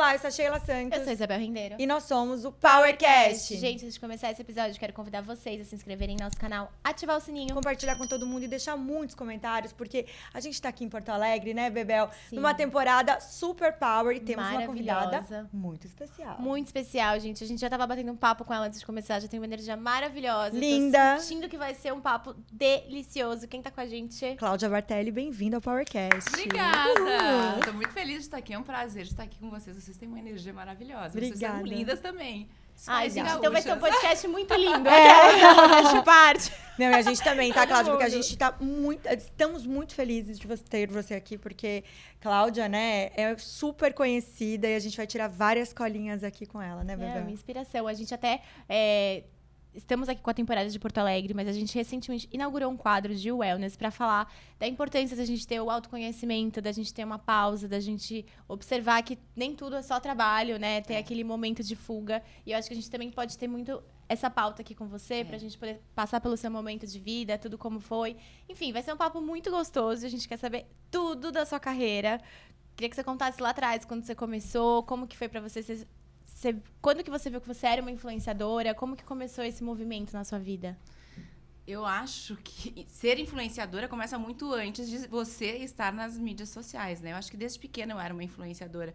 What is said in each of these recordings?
Olá, eu sou a Sheila Santos. Eu sou a Isabel Rendeiro. E nós somos o PowerCast. Gente, antes de começar esse episódio, eu quero convidar vocês a se inscreverem em nosso canal, ativar o sininho, compartilhar com todo mundo e deixar muitos comentários, porque a gente tá aqui em Porto Alegre, né, Bebel? Sim. Numa temporada super power e temos uma Maravilhosa. convidada muito especial. Muito especial, gente. A gente já tava batendo um papo com ela antes de começar, já tem uma energia maravilhosa. Linda. Tô sentindo que vai ser um papo delicioso. Quem tá com a gente? Cláudia Bartelli, bem-vinda ao PowerCast. Obrigada! Tô muito feliz de estar aqui, é um prazer de estar aqui com vocês. Vocês têm uma energia maravilhosa. Obrigada. Vocês são lindas também. Ai, gente, gaúchas. então vai ser um podcast muito lindo. É. De parte. Não, e a gente também, tá, Todo Cláudia? Porque a mundo. gente tá estamos muito felizes de ter você aqui, porque Cláudia, né, é super conhecida e a gente vai tirar várias colinhas aqui com ela, né, É, Bebel? minha inspiração. A gente até... Estamos aqui com a temporada de Porto Alegre, mas a gente recentemente inaugurou um quadro de wellness para falar da importância da gente ter o autoconhecimento, da gente ter uma pausa, da gente observar que nem tudo é só trabalho, né? Ter aquele momento de fuga. E eu acho que a gente também pode ter muito essa pauta aqui com você, pra gente poder passar pelo seu momento de vida, tudo como foi. Enfim, vai ser um papo muito gostoso. A gente quer saber tudo da sua carreira. Queria que você contasse lá atrás, quando você começou, como que foi pra você... Quando que você viu que você era uma influenciadora? Como que começou esse movimento na sua vida? Eu acho que ser influenciadora começa muito antes de você estar nas mídias sociais, né? Eu acho que desde pequena eu era uma influenciadora.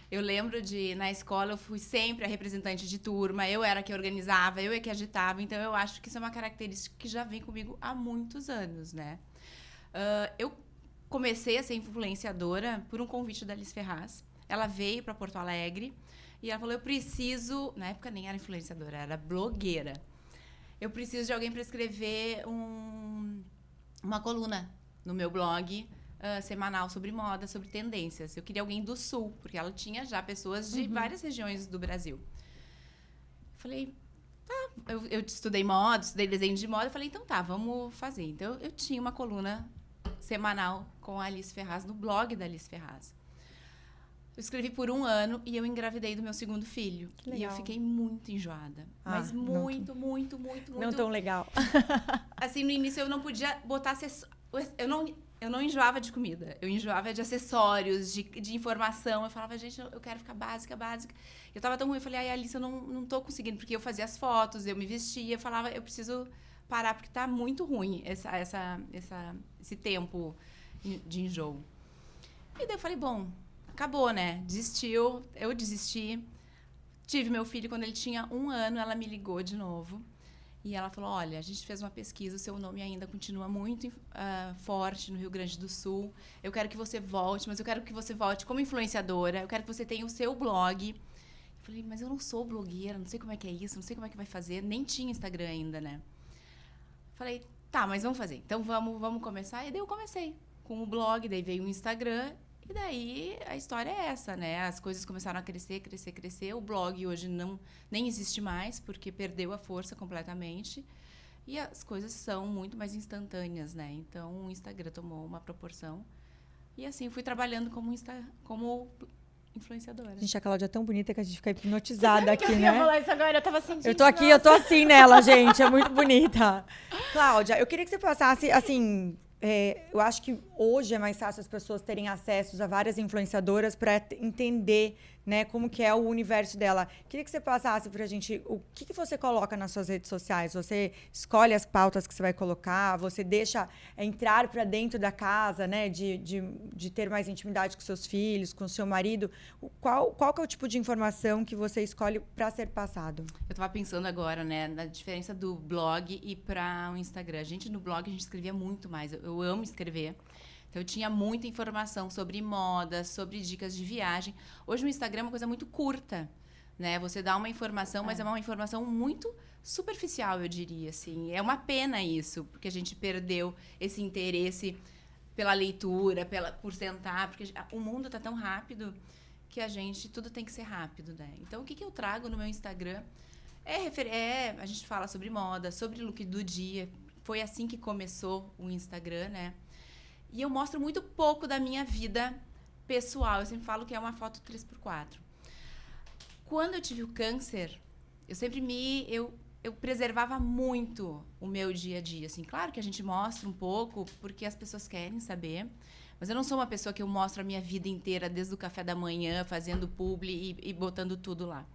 Eu lembro na escola, eu fui sempre a representante de turma, eu era a que organizava, eu é que agitava. Então, eu acho que isso é uma característica que já vem comigo há muitos anos, né? Eu comecei a ser influenciadora por um convite da Alice Ferraz. Ela veio para Porto Alegre. E ela falou, eu preciso... Na época nem era influenciadora, era blogueira. Eu preciso de alguém para escrever uma coluna no meu blog semanal sobre moda, sobre tendências. Eu queria alguém do Sul, porque ela tinha já pessoas de várias regiões do Brasil. Falei, tá. Eu estudei moda, estudei desenho de moda. Falei, então tá, vamos fazer. Então, eu tinha uma coluna semanal com a Alice Ferraz, no blog da Alice Ferraz. Eu escrevi por 1 ano e eu engravidei do meu segundo filho. Que legal. E eu fiquei muito enjoada. Mas muito. Não tão legal. Assim, no início eu não podia botar... Eu não enjoava de comida. Eu enjoava de acessórios, de informação. Eu falava, gente, eu quero ficar básica. Eu tava tão ruim. Eu falei, ai, Alice, eu não tô conseguindo. Porque eu fazia as fotos, eu me vestia. Eu falava, eu preciso parar, porque tá muito ruim esse tempo de enjoo. E daí eu falei, bom... Acabou, né? Desistiu, eu desisti. Tive meu filho quando ele tinha 1 ano, ela me ligou de novo. E ela falou, olha, a gente fez uma pesquisa, o seu nome ainda continua muito forte no Rio Grande do Sul. Eu quero que você volte, mas eu quero que você volte como influenciadora. Eu quero que você tenha o seu blog. Eu falei, mas eu não sou blogueira, não sei como é que é isso, não sei como é que vai fazer. Nem tinha Instagram ainda, né? Falei, tá, mas vamos fazer. Então, vamos começar. E daí eu comecei com o blog, daí veio o Instagram. E daí, a história é essa, né? As coisas começaram a crescer. O blog hoje nem existe mais, porque perdeu a força completamente. E as coisas são muito mais instantâneas, né? Então, o Instagram tomou uma proporção. E assim, fui trabalhando como influenciadora. Gente, a Cláudia é tão bonita que a gente fica hipnotizada aqui, Eu né? ia falar isso agora, eu tava sentindo. Eu tô aqui, eu tô assim nela, gente. É muito bonita. Cláudia, eu queria que você passasse, assim... eu acho que hoje é mais fácil as pessoas terem acesso a várias influenciadoras para entender, né, como que é o universo dela. Queria que você passasse pra gente o que você coloca nas suas redes sociais. Você escolhe as pautas que você vai colocar, você deixa entrar para dentro da casa, né, de ter mais intimidade com seus filhos, com seu marido. Qual que é o tipo de informação que você escolhe para ser passado? Eu tava pensando agora, né, na diferença do blog e para o Instagram. No blog, a gente escrevia muito mais. Eu amo escrever. Então, eu tinha muita informação sobre moda, sobre dicas de viagem. Hoje, o Instagram é uma coisa muito curta, né? Você dá uma informação, mas é uma informação muito superficial, eu diria, assim. É uma pena isso, porque a gente perdeu esse interesse pela leitura, por sentar, porque o mundo está tão rápido que tudo tem que ser rápido, né? Então, o que eu trago no meu Instagram a gente fala sobre moda, sobre look do dia. Foi assim que começou o Instagram, né? E eu mostro muito pouco da minha vida pessoal. Eu sempre falo que é uma foto 3x4. Quando eu tive o câncer, eu eu preservava muito o meu dia a dia, assim. Claro que a gente mostra um pouco, porque as pessoas querem saber. Mas eu não sou uma pessoa que eu mostro a minha vida inteira, desde o café da manhã, fazendo publi e botando tudo lá.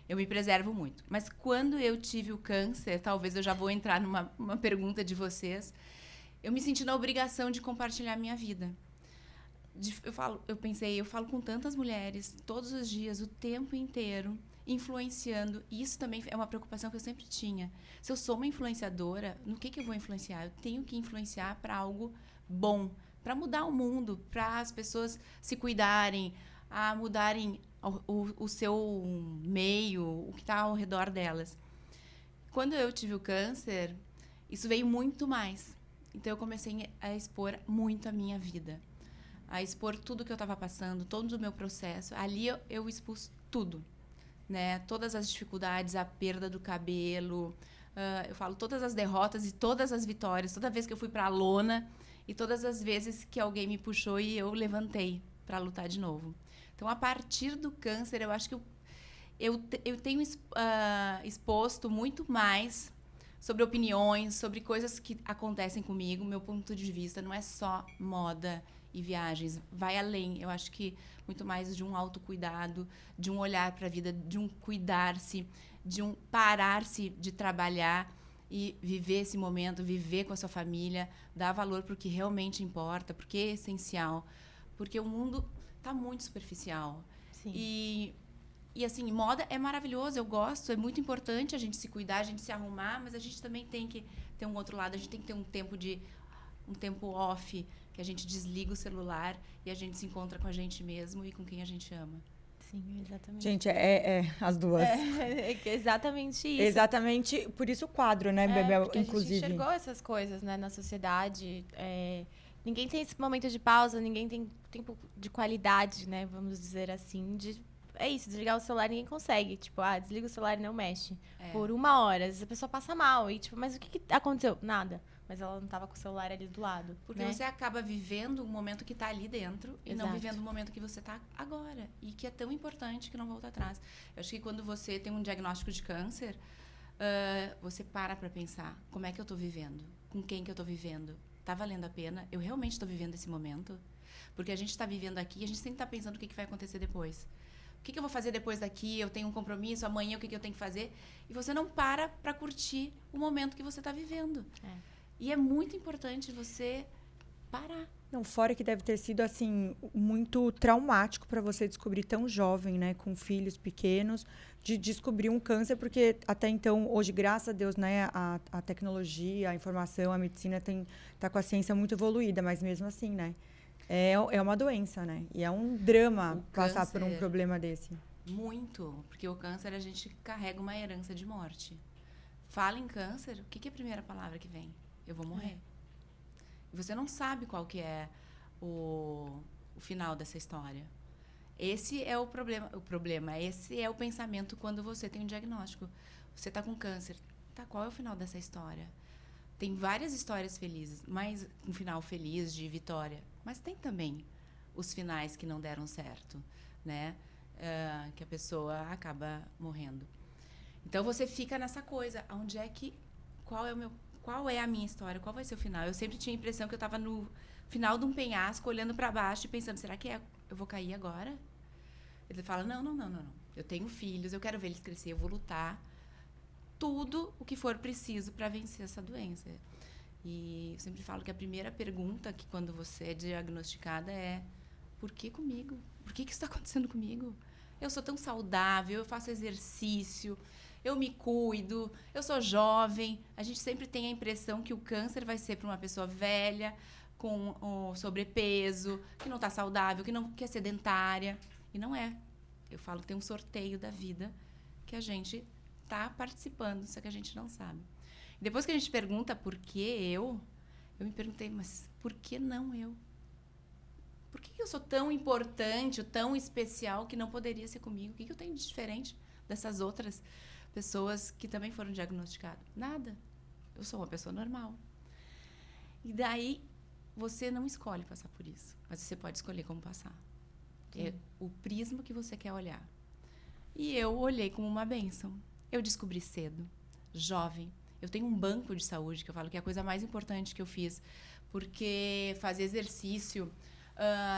Eu me preservo muito. Mas quando eu tive o câncer, talvez eu já vou entrar numa pergunta de vocês, eu me senti na obrigação de compartilhar a minha vida. Eu falo com tantas mulheres, todos os dias, o tempo inteiro, influenciando. E isso também é uma preocupação que eu sempre tinha. Se eu sou uma influenciadora, no que eu vou influenciar? Eu tenho que influenciar para algo bom, para mudar o mundo, para as pessoas se cuidarem, a mudarem o seu meio, o que está ao redor delas. Quando eu tive o câncer, isso veio muito mais. Então, eu comecei a expor muito a minha vida, a expor tudo que eu estava passando, todo o meu processo. Ali eu expus tudo, né? Todas as dificuldades, a perda do cabelo, eu falo todas as derrotas e todas as vitórias, toda vez que eu fui para a lona e todas as vezes que alguém me puxou e eu levantei para lutar de novo. Então, a partir do câncer, eu acho que eu tenho exposto muito mais sobre opiniões, sobre coisas que acontecem comigo. Meu ponto de vista não é só moda e viagens, vai além. Eu acho que muito mais de um autocuidado, de um olhar para a vida, de um cuidar-se, de um parar-se de trabalhar e viver esse momento, viver com a sua família, dar valor para o que realmente importa, porque é essencial, porque o mundo está muito superficial. Sim. E assim, moda é maravilhoso, eu gosto, é muito importante a gente se cuidar, a gente se arrumar, mas a gente também tem que ter um outro lado, a gente tem que ter um tempo off, que a gente desliga o celular e a gente se encontra com a gente mesmo e com quem a gente ama. Sim, exatamente. Gente, as duas. É exatamente isso. Exatamente, por isso o quadro, né, Bebel, porque inclusive. a gente enxergou essas coisas, né, na sociedade. Ninguém tem esse momento de pausa, ninguém tem tempo de qualidade, né, vamos dizer assim, é isso, desligar o celular ninguém consegue. Tipo, desliga o celular e não mexe. Por 1 hora. Às vezes a pessoa passa mal. E tipo, mas o que aconteceu? Nada. Mas ela não estava com o celular ali do lado. Porque né? você acaba vivendo o momento que está ali dentro e Exato. não vivendo o momento que você está agora. E que é tão importante que não volta atrás. Eu acho que quando você tem um diagnóstico de câncer, você para pensar, como é que eu estou vivendo? Com quem que eu estou vivendo? Está valendo a pena? Eu realmente estou vivendo esse momento? Porque a gente está vivendo aqui e a gente sempre está pensando o que vai acontecer depois. O que eu vou fazer depois daqui? Eu tenho um compromisso, amanhã o que eu tenho que fazer? E você não para curtir o momento que você está vivendo. E é muito importante você parar. Não, fora que deve ter sido, assim, muito traumático para você descobrir tão jovem, né? Com filhos pequenos, de descobrir um câncer, porque até então, hoje, graças a Deus, né? A tecnologia, a informação, a medicina tá com a ciência muito evoluída, mas mesmo assim, né? É uma doença, né? E é um drama passar por um problema desse. Muito, porque o câncer, a gente carrega uma herança de morte. Fala em câncer, o que é a primeira palavra que vem? Eu vou morrer. E você não sabe qual que é o final dessa história. Esse é o problema. Esse é o pensamento quando você tem um diagnóstico. Você está com câncer. Tá, qual é o final dessa história? Tem várias histórias felizes, mas um final feliz de vitória. Mas tem também os finais que não deram certo, né? Que a pessoa acaba morrendo. Então você fica nessa coisa, qual é a minha história? Qual vai ser o final? Eu sempre tinha a impressão que eu estava no final de um penhasco, olhando para baixo e pensando, será que eu vou cair agora? Ele fala, não. Eu tenho filhos, eu quero ver eles crescer, eu vou lutar tudo o que for preciso para vencer essa doença. E eu sempre falo que a primeira pergunta que quando você é diagnosticada é, por que comigo? Por que isso está acontecendo comigo? Eu sou tão saudável, eu faço exercício, eu me cuido, eu sou jovem. A gente sempre tem a impressão que o câncer vai ser para uma pessoa velha, com sobrepeso, que não está saudável, que é sedentária. E não é. Eu falo que tem um sorteio da vida que a gente está participando, só que a gente não sabe. Depois que a gente pergunta por que eu me perguntei, mas por que não eu? Por que eu sou tão importante, tão especial, que não poderia ser comigo? O que eu tenho de diferente dessas outras pessoas que também foram diagnosticadas? Nada. Eu sou uma pessoa normal. E daí, você não escolhe passar por isso, mas você pode escolher como passar. É o prisma que você quer olhar. E eu olhei como uma bênção. Eu descobri cedo. jovem. Eu tenho um banco de saúde, que eu falo que é a coisa mais importante que eu fiz. Porque fazer exercício,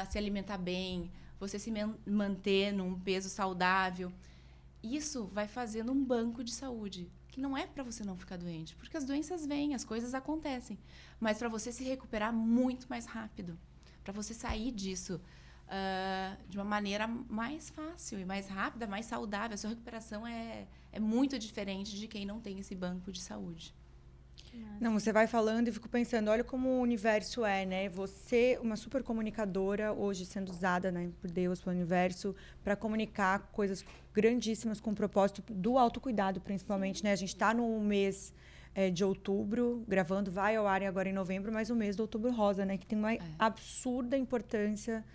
se alimentar bem, você se manter num peso saudável, isso vai fazendo um banco de saúde. Que não é para você não ficar doente, porque as doenças vêm, as coisas acontecem. Mas para você se recuperar muito mais rápido. Para você sair disso de uma maneira mais fácil e mais rápida, mais saudável. A sua recuperação é muito diferente de quem não tem esse banco de saúde. Não, você vai falando e fico pensando, olha como o universo é, né? Você, uma super comunicadora, hoje sendo usada, né, por Deus, pelo universo, para comunicar coisas grandíssimas com o propósito do autocuidado, principalmente, né? A gente está no mês de outubro, gravando, vai ao ar agora em novembro, mas o mês do outubro rosa, né? Que tem uma absurda importância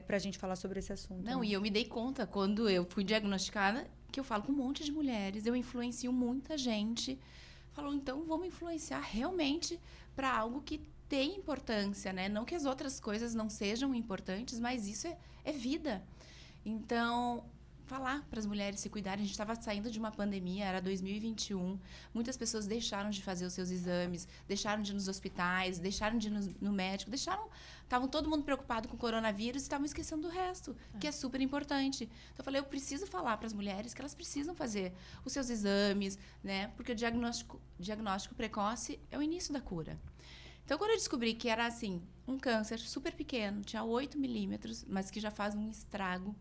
para a gente falar sobre esse assunto. Não, né? e eu me dei conta, quando eu fui diagnosticada, que eu falo com um monte de mulheres, eu influencio muita gente. Falou, então vamos influenciar realmente para algo que tem importância, né? Não que as outras coisas não sejam importantes, mas isso é vida. Então, falar para as mulheres se cuidarem. A gente estava saindo de uma pandemia, era 2021. Muitas pessoas deixaram de fazer os seus exames, deixaram de ir nos hospitais, deixaram de ir no médico, estavam todo mundo preocupado com o coronavírus e estavam esquecendo do resto, que é super importante. Então, eu falei, eu preciso falar para as mulheres que elas precisam fazer os seus exames, né? Porque o diagnóstico precoce é o início da cura. Então, quando eu descobri que era, assim, um câncer super pequeno, tinha 8 milímetros, mas que já faz um estrago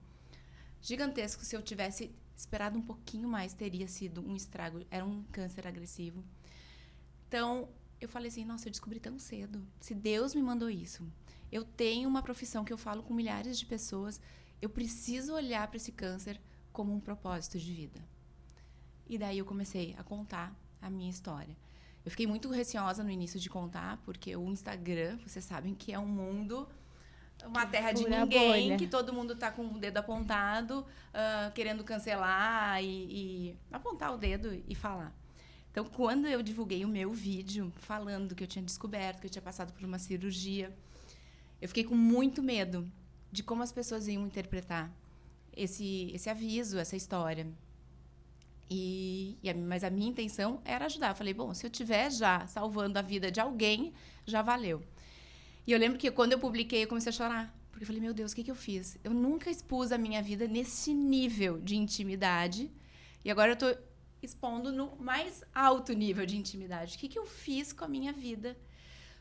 gigantesco. Se eu tivesse esperado um pouquinho mais, teria sido um estrago. Era um câncer agressivo. Então, eu falei assim, nossa, eu descobri tão cedo. Se Deus me mandou isso, eu tenho uma profissão que eu falo com milhares de pessoas, eu preciso olhar para esse câncer como um propósito de vida. E daí eu comecei a contar a minha história. Eu fiquei muito receosa no início de contar, porque o Instagram, vocês sabem que é um mundo, uma terra de ninguém, que todo mundo tá com o dedo apontado, querendo cancelar e apontar o dedo e falar. Então, quando eu divulguei o meu vídeo falando que eu tinha descoberto, que eu tinha passado por uma cirurgia, eu fiquei com muito medo de como as pessoas iam interpretar esse aviso, essa história. Mas a minha intenção era ajudar. Eu falei, bom, se eu estiver já salvando a vida de alguém, já valeu. E eu lembro que quando eu publiquei, eu comecei a chorar. Porque eu falei, meu Deus, o que eu fiz? Eu nunca expus a minha vida nesse nível de intimidade. E agora eu estou expondo no mais alto nível de intimidade. O que eu fiz com a minha vida?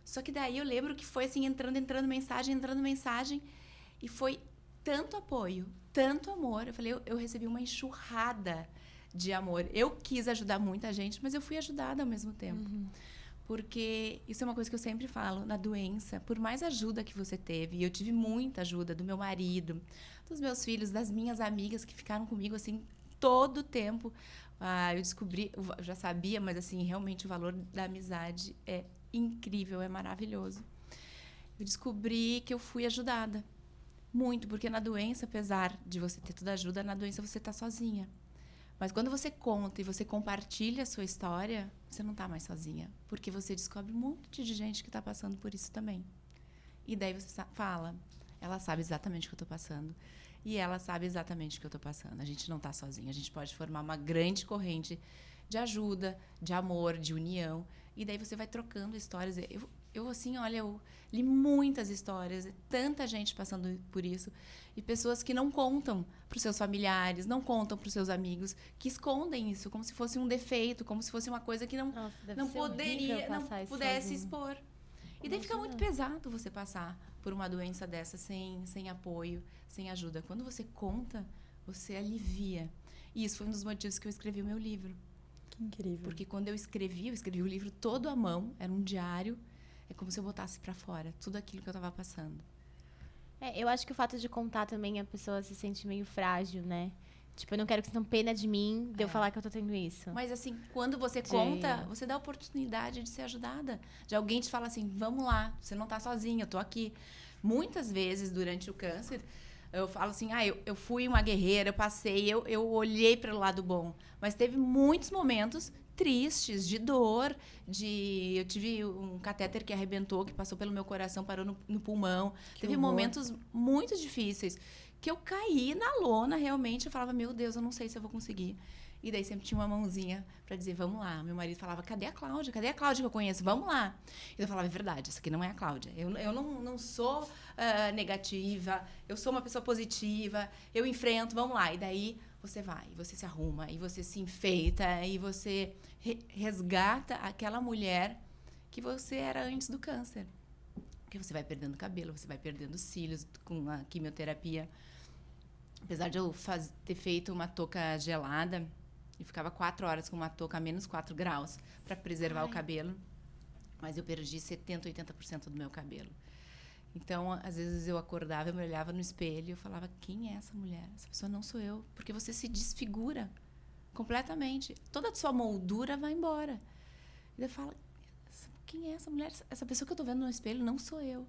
Só que daí eu lembro que foi assim, entrando mensagem. E foi tanto apoio, tanto amor. Eu falei, eu recebi uma enxurrada de amor. Eu quis ajudar muita gente, mas eu fui ajudada ao mesmo tempo. Uhum. Porque isso é uma coisa que eu sempre falo, na doença, por mais ajuda que você teve, e eu tive muita ajuda do meu marido, dos meus filhos, das minhas amigas que ficaram comigo, assim, todo o tempo. Eu descobri, eu já sabia, mas, assim, realmente o valor da amizade é incrível, é maravilhoso. Eu descobri que eu fui ajudada. Muito, porque na doença, apesar de você ter toda a ajuda, na doença você está sozinha. Mas quando você conta e você compartilha a sua história, você não está mais sozinha. Porque você descobre um monte de gente que está passando por isso também. E daí você fala, ela sabe exatamente o que eu estou passando. E ela sabe exatamente o que eu estou passando. A gente não está sozinha. A gente pode formar uma grande corrente de ajuda, de amor, de união. E daí você vai trocando histórias. Eu assim, olha, eu li muitas histórias, tanta gente passando por isso, e pessoas que não contam para os seus familiares, não contam para os seus amigos, que escondem isso como se fosse um defeito, como se fosse uma coisa que não pudesse expor. E daí fica muito pesado você passar por uma doença dessa sem apoio, sem ajuda. Quando você conta, você alivia. E isso foi um dos motivos que eu escrevi o meu livro. Que incrível. Porque quando eu escrevi o livro todo à mão, era um diário. É como se eu botasse pra fora tudo aquilo que eu tava passando. Eu acho que o fato de contar também a pessoa se sente meio frágil, né? Tipo, eu não quero que tenham pena de mim de eu falar que eu tô tendo isso. Mas assim, quando você conta, você dá a oportunidade de ser ajudada. De alguém te falar assim, vamos lá, você não tá sozinha, eu tô aqui. Muitas vezes, durante o câncer, eu falo assim, eu fui uma guerreira, eu passei, eu olhei para o lado bom. Mas teve muitos momentos tristes, de dor, eu tive um catéter que arrebentou, que passou pelo meu coração, parou no pulmão. Teve momentos muito difíceis, que eu caí na lona, realmente, eu falava, meu Deus, eu não sei se eu vou conseguir. E daí sempre tinha uma mãozinha pra dizer, vamos lá. Meu marido falava, cadê a Cláudia? Cadê a Cláudia que eu conheço? Vamos lá. E eu falava, é verdade, essa aqui não é a Cláudia. Eu não sou negativa, eu sou uma pessoa positiva, eu enfrento, vamos lá. E daí você vai, e você se arruma, e você se enfeita, e você resgata aquela mulher que você era antes do câncer. Porque você vai perdendo cabelo, você vai perdendo cílios com a quimioterapia. Apesar de eu ter feito uma touca gelada, eu ficava 4 horas com uma touca a menos 4 graus para preservar o cabelo. Mas eu perdi 70%, 80% do meu cabelo. Então, às vezes eu acordava, eu me olhava no espelho e eu falava, quem é essa mulher? Essa pessoa não sou eu. Porque você se desfigura completamente. Toda a sua moldura vai embora. E eu falo, quem é essa mulher? Essa pessoa que eu tô vendo no espelho não sou eu.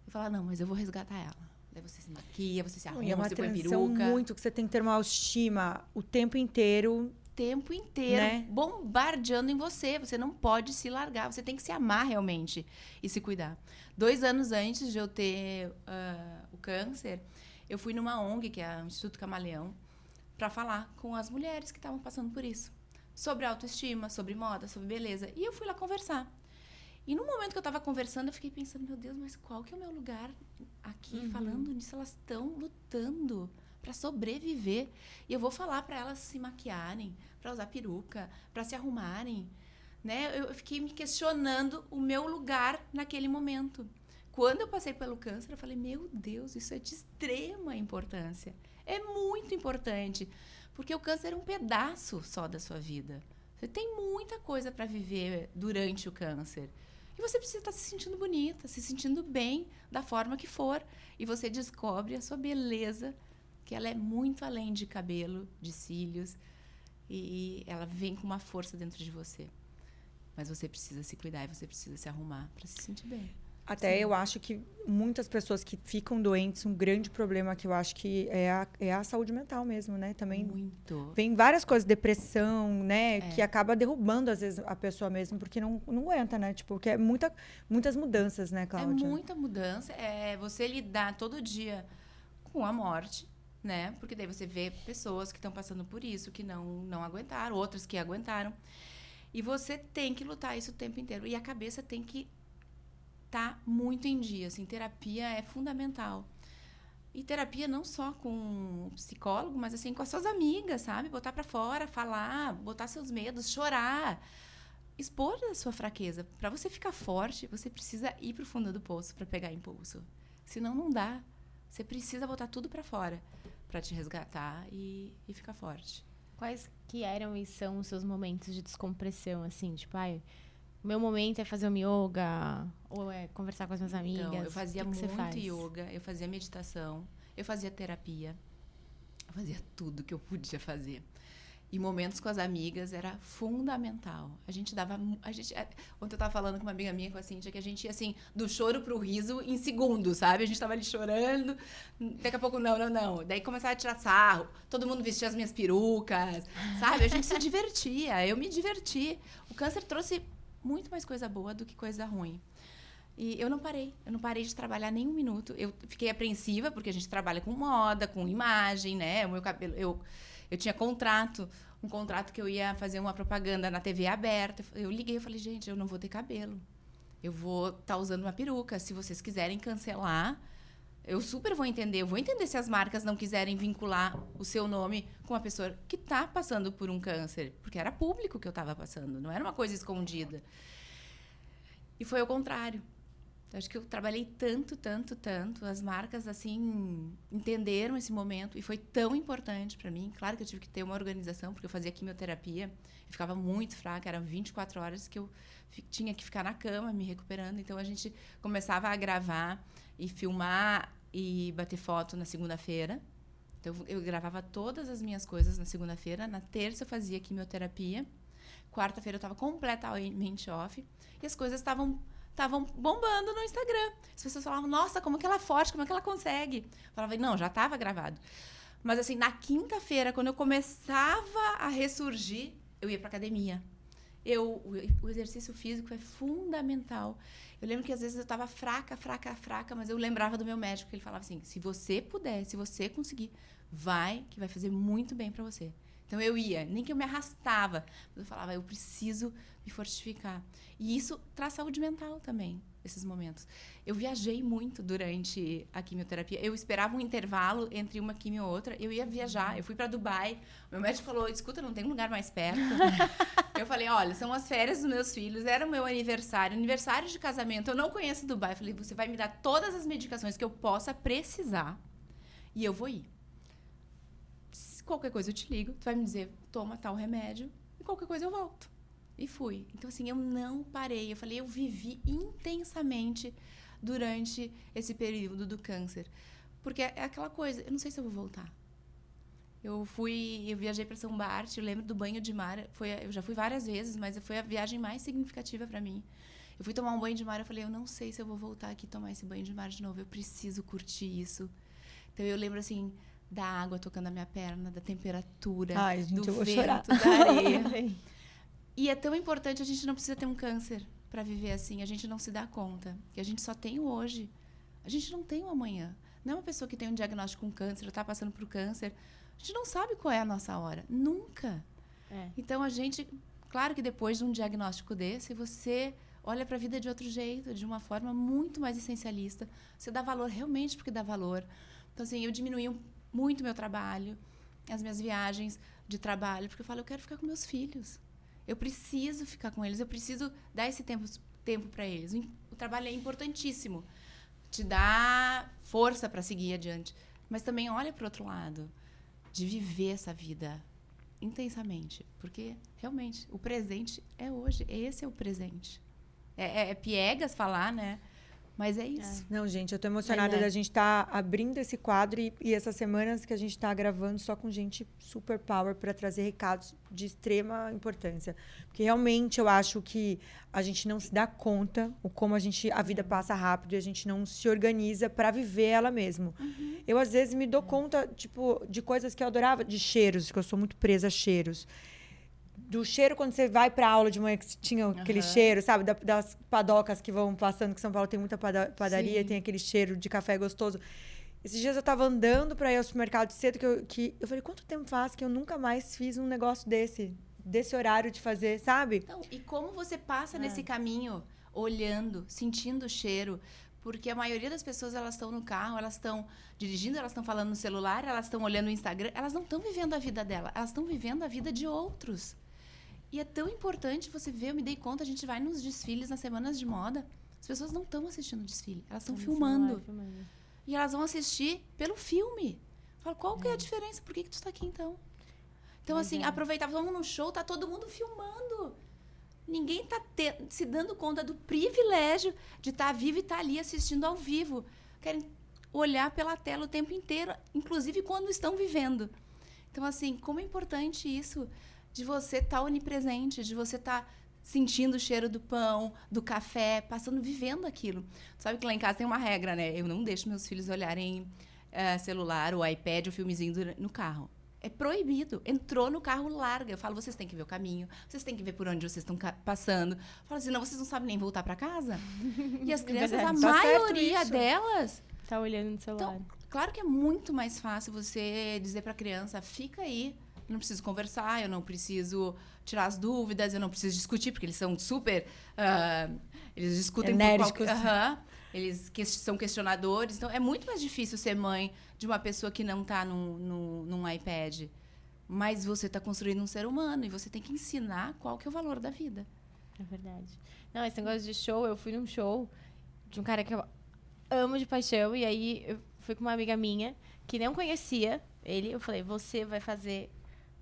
Eu falo, não, mas eu vou resgatar ela. Daí você se maquia, você se arruma, você põe peruca. Muito que você tem que ter uma autoestima o tempo inteiro. Tempo inteiro, né? Bombardeando em você. Você não pode se largar. Você tem que se amar realmente e se cuidar. 2 anos antes de eu ter o câncer, eu fui numa ONG, que é o Instituto Camaleão, para falar com as mulheres que estavam passando por isso. Sobre autoestima, sobre moda, sobre beleza. E eu fui lá conversar. E no momento que eu estava conversando, eu fiquei pensando, meu Deus, mas qual que é o meu lugar aqui falando nisso? Elas estão lutando para sobreviver. E eu vou falar para elas se maquiarem, para usar peruca, para se arrumarem. Né? Eu fiquei me questionando o meu lugar naquele momento. Quando eu passei pelo câncer, eu falei, meu Deus, isso é de extrema importância. É muito importante, porque o câncer é um pedaço só da sua vida. Você tem muita coisa para viver durante o câncer. E você precisa estar se sentindo bonita, se sentindo bem da forma que for. E você descobre a sua beleza, que ela é muito além de cabelo, de cílios. E ela vem com uma força dentro de você. Mas você precisa se cuidar e você precisa se arrumar para se sentir bem. Até eu acho que muitas pessoas que ficam doentes, um grande problema que eu acho que é a saúde mental mesmo, né? Também muito. Vem várias coisas, depressão, né? Que acaba derrubando, às vezes, a pessoa mesmo, porque não aguenta, né? Tipo, porque é muitas mudanças, né, Cláudia? É muita mudança. É você lidar todo dia com a morte, né? Porque daí você vê pessoas que estão passando por isso, que não aguentaram, outras que aguentaram. E você tem que lutar isso o tempo inteiro. E a cabeça tem que tá muito em dia, assim, terapia é fundamental. E terapia não só com o psicólogo, mas assim, com as suas amigas, sabe? Botar pra fora, falar, botar seus medos, chorar, expor a sua fraqueza. Pra você ficar forte, você precisa ir pro fundo do poço pra pegar impulso. Senão não dá. Você precisa botar tudo pra fora pra te resgatar e ficar forte. Quais que eram e são os seus momentos de descompressão, assim? Tipo, meu momento é fazer um yoga, ou é conversar com as minhas amigas. Então, eu fazia muito yoga, eu fazia meditação, eu fazia terapia, eu fazia tudo que eu podia fazer. E momentos com as amigas era fundamental. Ontem eu estava falando com uma amiga minha, com a Cíntia, que a gente ia assim, do choro pro riso em segundos, sabe? A gente estava ali chorando, daqui a pouco não. Daí começava a tirar sarro, todo mundo vestia as minhas perucas, sabe? A gente se divertia, eu me diverti. O câncer trouxe muito mais coisa boa do que coisa ruim. E eu não parei de trabalhar nem um minuto. Eu fiquei apreensiva, porque a gente trabalha com moda, com imagem, né? O meu cabelo, eu tinha um contrato que eu ia fazer uma propaganda na TV aberta. Eu liguei e falei, gente, eu não vou ter cabelo. Eu vou estar usando uma peruca. Se vocês quiserem cancelar, eu super vou entender. Eu vou entender se as marcas não quiserem vincular o seu nome com uma pessoa que está passando por um câncer. Porque era público que eu estava passando, não era uma coisa escondida. E foi ao contrário. Acho que eu trabalhei tanto. As marcas, assim, entenderam esse momento. E foi tão importante para mim. Claro que eu tive que ter uma organização, porque eu fazia quimioterapia. Eu ficava muito fraca. Eram 24 horas que eu tinha que ficar na cama, me recuperando. Então, a gente começava a gravar e filmar e bater foto na segunda-feira. Então, eu gravava todas as minhas coisas na segunda-feira. Na terça, eu fazia quimioterapia. Quarta-feira, eu estava completamente off. E as coisas estavam bombando no Instagram. As pessoas falavam, nossa, como que ela é forte, como é que ela consegue? Eu falava, não, já estava gravado. Mas, assim, na quinta-feira, quando eu começava a ressurgir, eu ia para academia. O exercício físico é fundamental. Eu lembro que, às vezes, eu estava fraca, mas eu lembrava do meu médico, que ele falava assim, se você puder, se você conseguir, que vai fazer muito bem para você. Então eu ia, nem que eu me arrastava. Eu falava, eu preciso me fortificar. E isso traz saúde mental também, esses momentos. Eu viajei muito durante a quimioterapia. Eu esperava um intervalo entre uma quimio e outra. Eu ia viajar. Eu fui para Dubai. O meu médico falou, escuta, não tem um lugar mais perto? Eu falei, olha, são as férias dos meus filhos. Era o meu aniversário de casamento. Eu não conheço Dubai. Eu falei, você vai me dar todas as medicações que eu possa precisar. E eu vou ir. Se qualquer coisa eu te ligo. Tu vai me dizer, toma tal remédio. E qualquer coisa eu volto. E fui. Então, assim, eu não parei. Eu falei, eu vivi intensamente durante esse período do câncer. Porque é aquela coisa, eu não sei se eu vou voltar. Eu viajei para São Bart, eu lembro do banho de mar. Eu já fui várias vezes, mas foi a viagem mais significativa para mim. Eu fui tomar um banho de mar, eu falei, eu não sei se eu vou voltar aqui e tomar esse banho de mar de novo. Eu preciso curtir isso. Então, eu lembro, assim, da água tocando a minha perna, da temperatura, ai, gente, do eu vou vento, chorar. da areia. E é tão importante, a gente não precisa ter um câncer para viver assim. A gente não se dá conta que a gente só tem o hoje. A gente não tem o amanhã. Não é uma pessoa que tem um diagnóstico com câncer, está passando por câncer. A gente não sabe qual é a nossa hora. Nunca. Então, a gente... Claro que depois de um diagnóstico desse, você olha para a vida de outro jeito, de uma forma muito mais essencialista. Você dá valor realmente porque dá valor. Então, assim, eu diminui muito meu trabalho, as minhas viagens de trabalho, porque eu falo, eu quero ficar com meus filhos. Eu preciso ficar com eles, eu preciso dar esse tempo para eles. O trabalho é importantíssimo, te dá força para seguir adiante. Mas também olha para o outro lado, de viver essa vida intensamente. Porque, realmente, o presente é hoje. Esse é o presente. É piegas falar, né? Mas é isso. Não, gente, eu tô emocionada da gente estar abrindo esse quadro e essas semanas que a gente tá gravando só com gente super power para trazer recados de extrema importância. Porque realmente eu acho que a gente não se dá conta o como a vida passa rápido e a gente não se organiza para viver ela mesmo. Eu, às vezes, me dou conta, tipo, de coisas que eu adorava, de cheiros, que eu sou muito presa a cheiros. Do cheiro quando você vai pra aula de manhã, que tinha aquele cheiro, sabe? Das padocas que vão passando, que São Paulo tem muita padaria, e tem aquele cheiro de café gostoso. Esses dias eu tava andando pra ir ao supermercado cedo, que eu falei, quanto tempo faz que eu nunca mais fiz um negócio desse horário de fazer, sabe? Então, e como você passa nesse caminho, olhando, sentindo o cheiro? Porque a maioria das pessoas, elas estão no carro, elas estão dirigindo, elas estão falando no celular, elas estão olhando o Instagram, elas não estão vivendo a vida dela, elas estão vivendo a vida de outros. E é tão importante você ver, eu me dei conta, a gente vai nos desfiles, nas semanas de moda, as pessoas não estão assistindo o desfile, elas estão filmando. E elas vão assistir pelo filme. Eu falo, qual que é a diferença? Por que tu está aqui, então? Então, assim, aproveitar, vamos no show, tá todo mundo filmando. Ninguém tá se dando conta do privilégio de estar vivo e estar ali assistindo ao vivo. Querem olhar pela tela o tempo inteiro, inclusive quando estão vivendo. Então, assim, como é importante isso de você estar onipresente, de você estar sentindo o cheiro do pão, do café, vivendo aquilo. Sabe que lá em casa tem uma regra, né? Eu não deixo meus filhos olharem celular, ou iPad, ou filmezinho no carro. É proibido. Entrou no carro, larga. Eu falo, vocês têm que ver o caminho, vocês têm que ver por onde vocês estão passando. Eu falo assim, não, vocês não sabem nem voltar para casa. E as crianças, a maioria delas... Tá olhando no celular. Então, claro que é muito mais fácil você dizer para a criança, fica aí, eu não preciso conversar, eu não preciso tirar as dúvidas, eu não preciso discutir, porque eles são super... eles discutem enérgicos. Eles são questionadores. Então, é muito mais difícil ser mãe de uma pessoa que não está num iPad. Mas você está construindo um ser humano e você tem que ensinar qual que é o valor da vida. É verdade. Não, esse negócio de show, eu fui num show de um cara que eu amo de paixão. E aí, eu fui com uma amiga minha que não conhecia ele. Eu falei, você vai fazer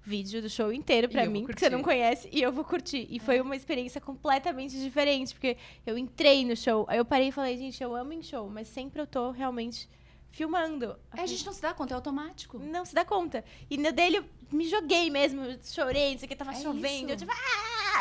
vídeo do show inteiro pra mim, porque você não conhece, e eu vou curtir. E foi uma experiência completamente diferente, porque eu entrei no show, aí eu parei e falei, gente, eu amo em show, mas sempre eu tô realmente filmando. A gente não se dá conta, é automático. Não se dá conta. E no dele eu me joguei mesmo, eu chorei, não sei o que, tava chovendo, eu tipo,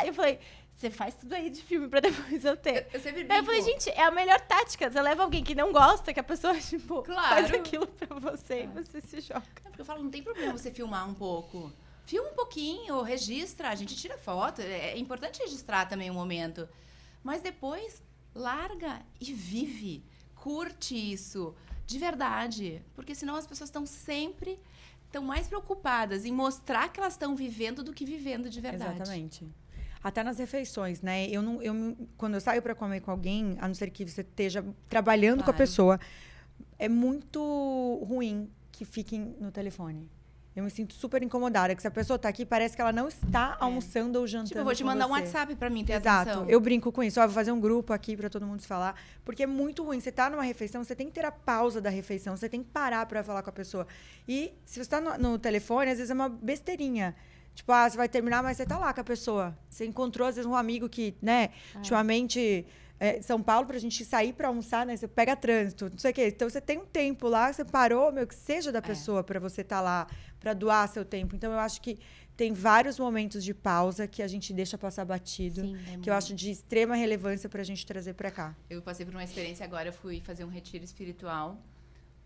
eu falei, você faz tudo aí de filme pra depois eu ter. Eu sempre brinco. Aí eu falei, gente, é a melhor tática. Você leva alguém que não gosta, que a pessoa, tipo, faz aquilo pra você e você se joga. Porque eu falo, não tem problema você filmar um pouco. Filma um pouquinho, registra, a gente tira foto. É importante registrar também o momento. Mas depois, larga e vive. Curte isso, de verdade. Porque senão as pessoas estão sempre estão mais preocupadas em mostrar que elas estão vivendo do que vivendo de verdade. Exatamente. Até nas refeições, né? Quando eu saio para comer com alguém, a não ser que você esteja trabalhando com a pessoa, é muito ruim que fiquem no telefone. Eu me sinto super incomodada, que se a pessoa tá aqui, parece que ela não está almoçando ou jantando. Tipo, eu vou te mandar um WhatsApp pra mim ter Exato. atenção. Eu brinco com isso. Ó, vou fazer um grupo aqui pra todo mundo se falar. Porque é muito ruim. Você tá numa refeição, você tem que ter a pausa da refeição. Você tem que parar pra falar com a pessoa. E se você tá no telefone, às vezes é uma besteirinha. Tipo, você vai terminar, mas você tá lá com a pessoa. Você encontrou, às vezes, um amigo que, né, ultimamente... São Paulo, pra gente sair pra almoçar, né? Você pega trânsito, não sei o quê. Então, você tem um tempo lá, você parou, que seja da pessoa pra você estar lá, pra doar seu tempo. Então, eu acho que tem vários momentos de pausa que a gente deixa passar batido, que eu acho de extrema relevância pra gente trazer pra cá. Eu passei por uma experiência agora, eu fui fazer um retiro espiritual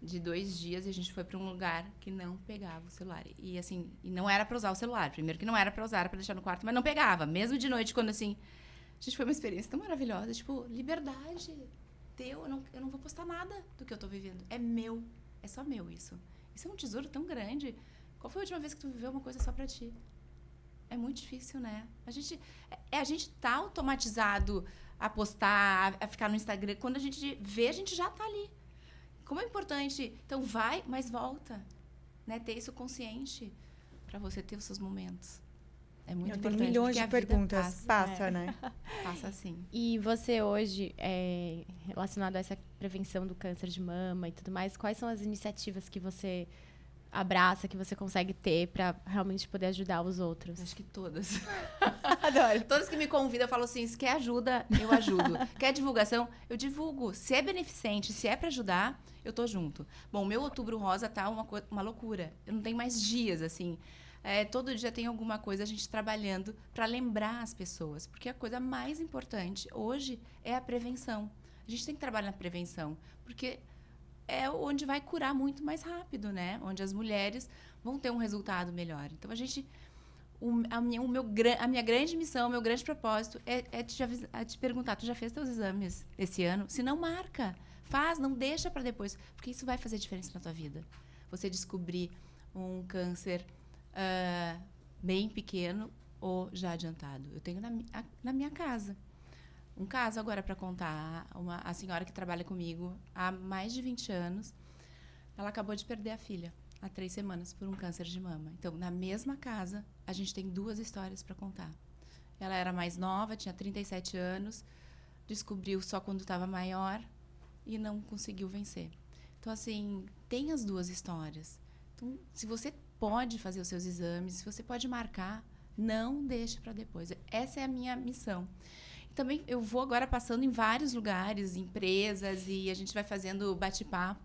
de 2 dias e a gente foi pra um lugar que não pegava o celular. E, assim, não era pra usar o celular. Primeiro que não era pra usar, era pra deixar no quarto, mas não pegava. Mesmo de noite, quando, assim... Gente, foi uma experiência tão maravilhosa. Tipo, liberdade. Eu não vou postar nada do que eu tô vivendo. É meu. É só meu isso. Isso é um tesouro tão grande. Qual foi a última vez que tu viveu uma coisa só pra ti? É muito difícil, né? A gente tá automatizado a postar, a ficar no Instagram. Quando a gente vê, a gente já tá ali. Como é importante. Então, vai, mas volta. Né? Ter isso consciente pra você ter os seus momentos. É muito importante. Tem milhões de perguntas. Passa, né? Passa sim. E você hoje, relacionado a essa prevenção do câncer de mama e tudo mais, quais são as iniciativas que você abraça, que você consegue ter para realmente poder ajudar os outros? Acho que todas. Adoro. Todas que me convidam, eu falo assim, se quer ajuda, eu ajudo. Quer divulgação, eu divulgo. Se é beneficente, se é para ajudar, eu tô junto. Bom, meu Outubro Rosa tá uma loucura. Eu não tenho mais dias, assim... todo dia tem alguma coisa a gente trabalhando para lembrar as pessoas. Porque a coisa mais importante hoje é a prevenção. A gente tem que trabalhar na prevenção. Porque é onde vai curar muito mais rápido, né? Onde as mulheres vão ter um resultado melhor. Então, a minha grande missão, o meu grande propósito é te perguntar, tu já fez teus exames esse ano? Se não, marca. Faz, não deixa para depois. Porque isso vai fazer diferença na tua vida. Você descobrir um câncer... bem pequeno ou já adiantado. Eu tenho na minha casa. Um caso agora para contar. A senhora que trabalha comigo há mais de 20 anos, ela acabou de perder a filha há 3 semanas por um câncer de mama. Então, na mesma casa, a gente tem 2 histórias para contar. Ela era mais nova, tinha 37 anos, descobriu só quando estava maior e não conseguiu vencer. Então, assim, tem as 2 histórias. Então, se você pode fazer os seus exames, se você pode marcar, não deixe para depois. Essa é a minha missão. E também eu vou agora passando em vários lugares, empresas, e a gente vai fazendo bate-papo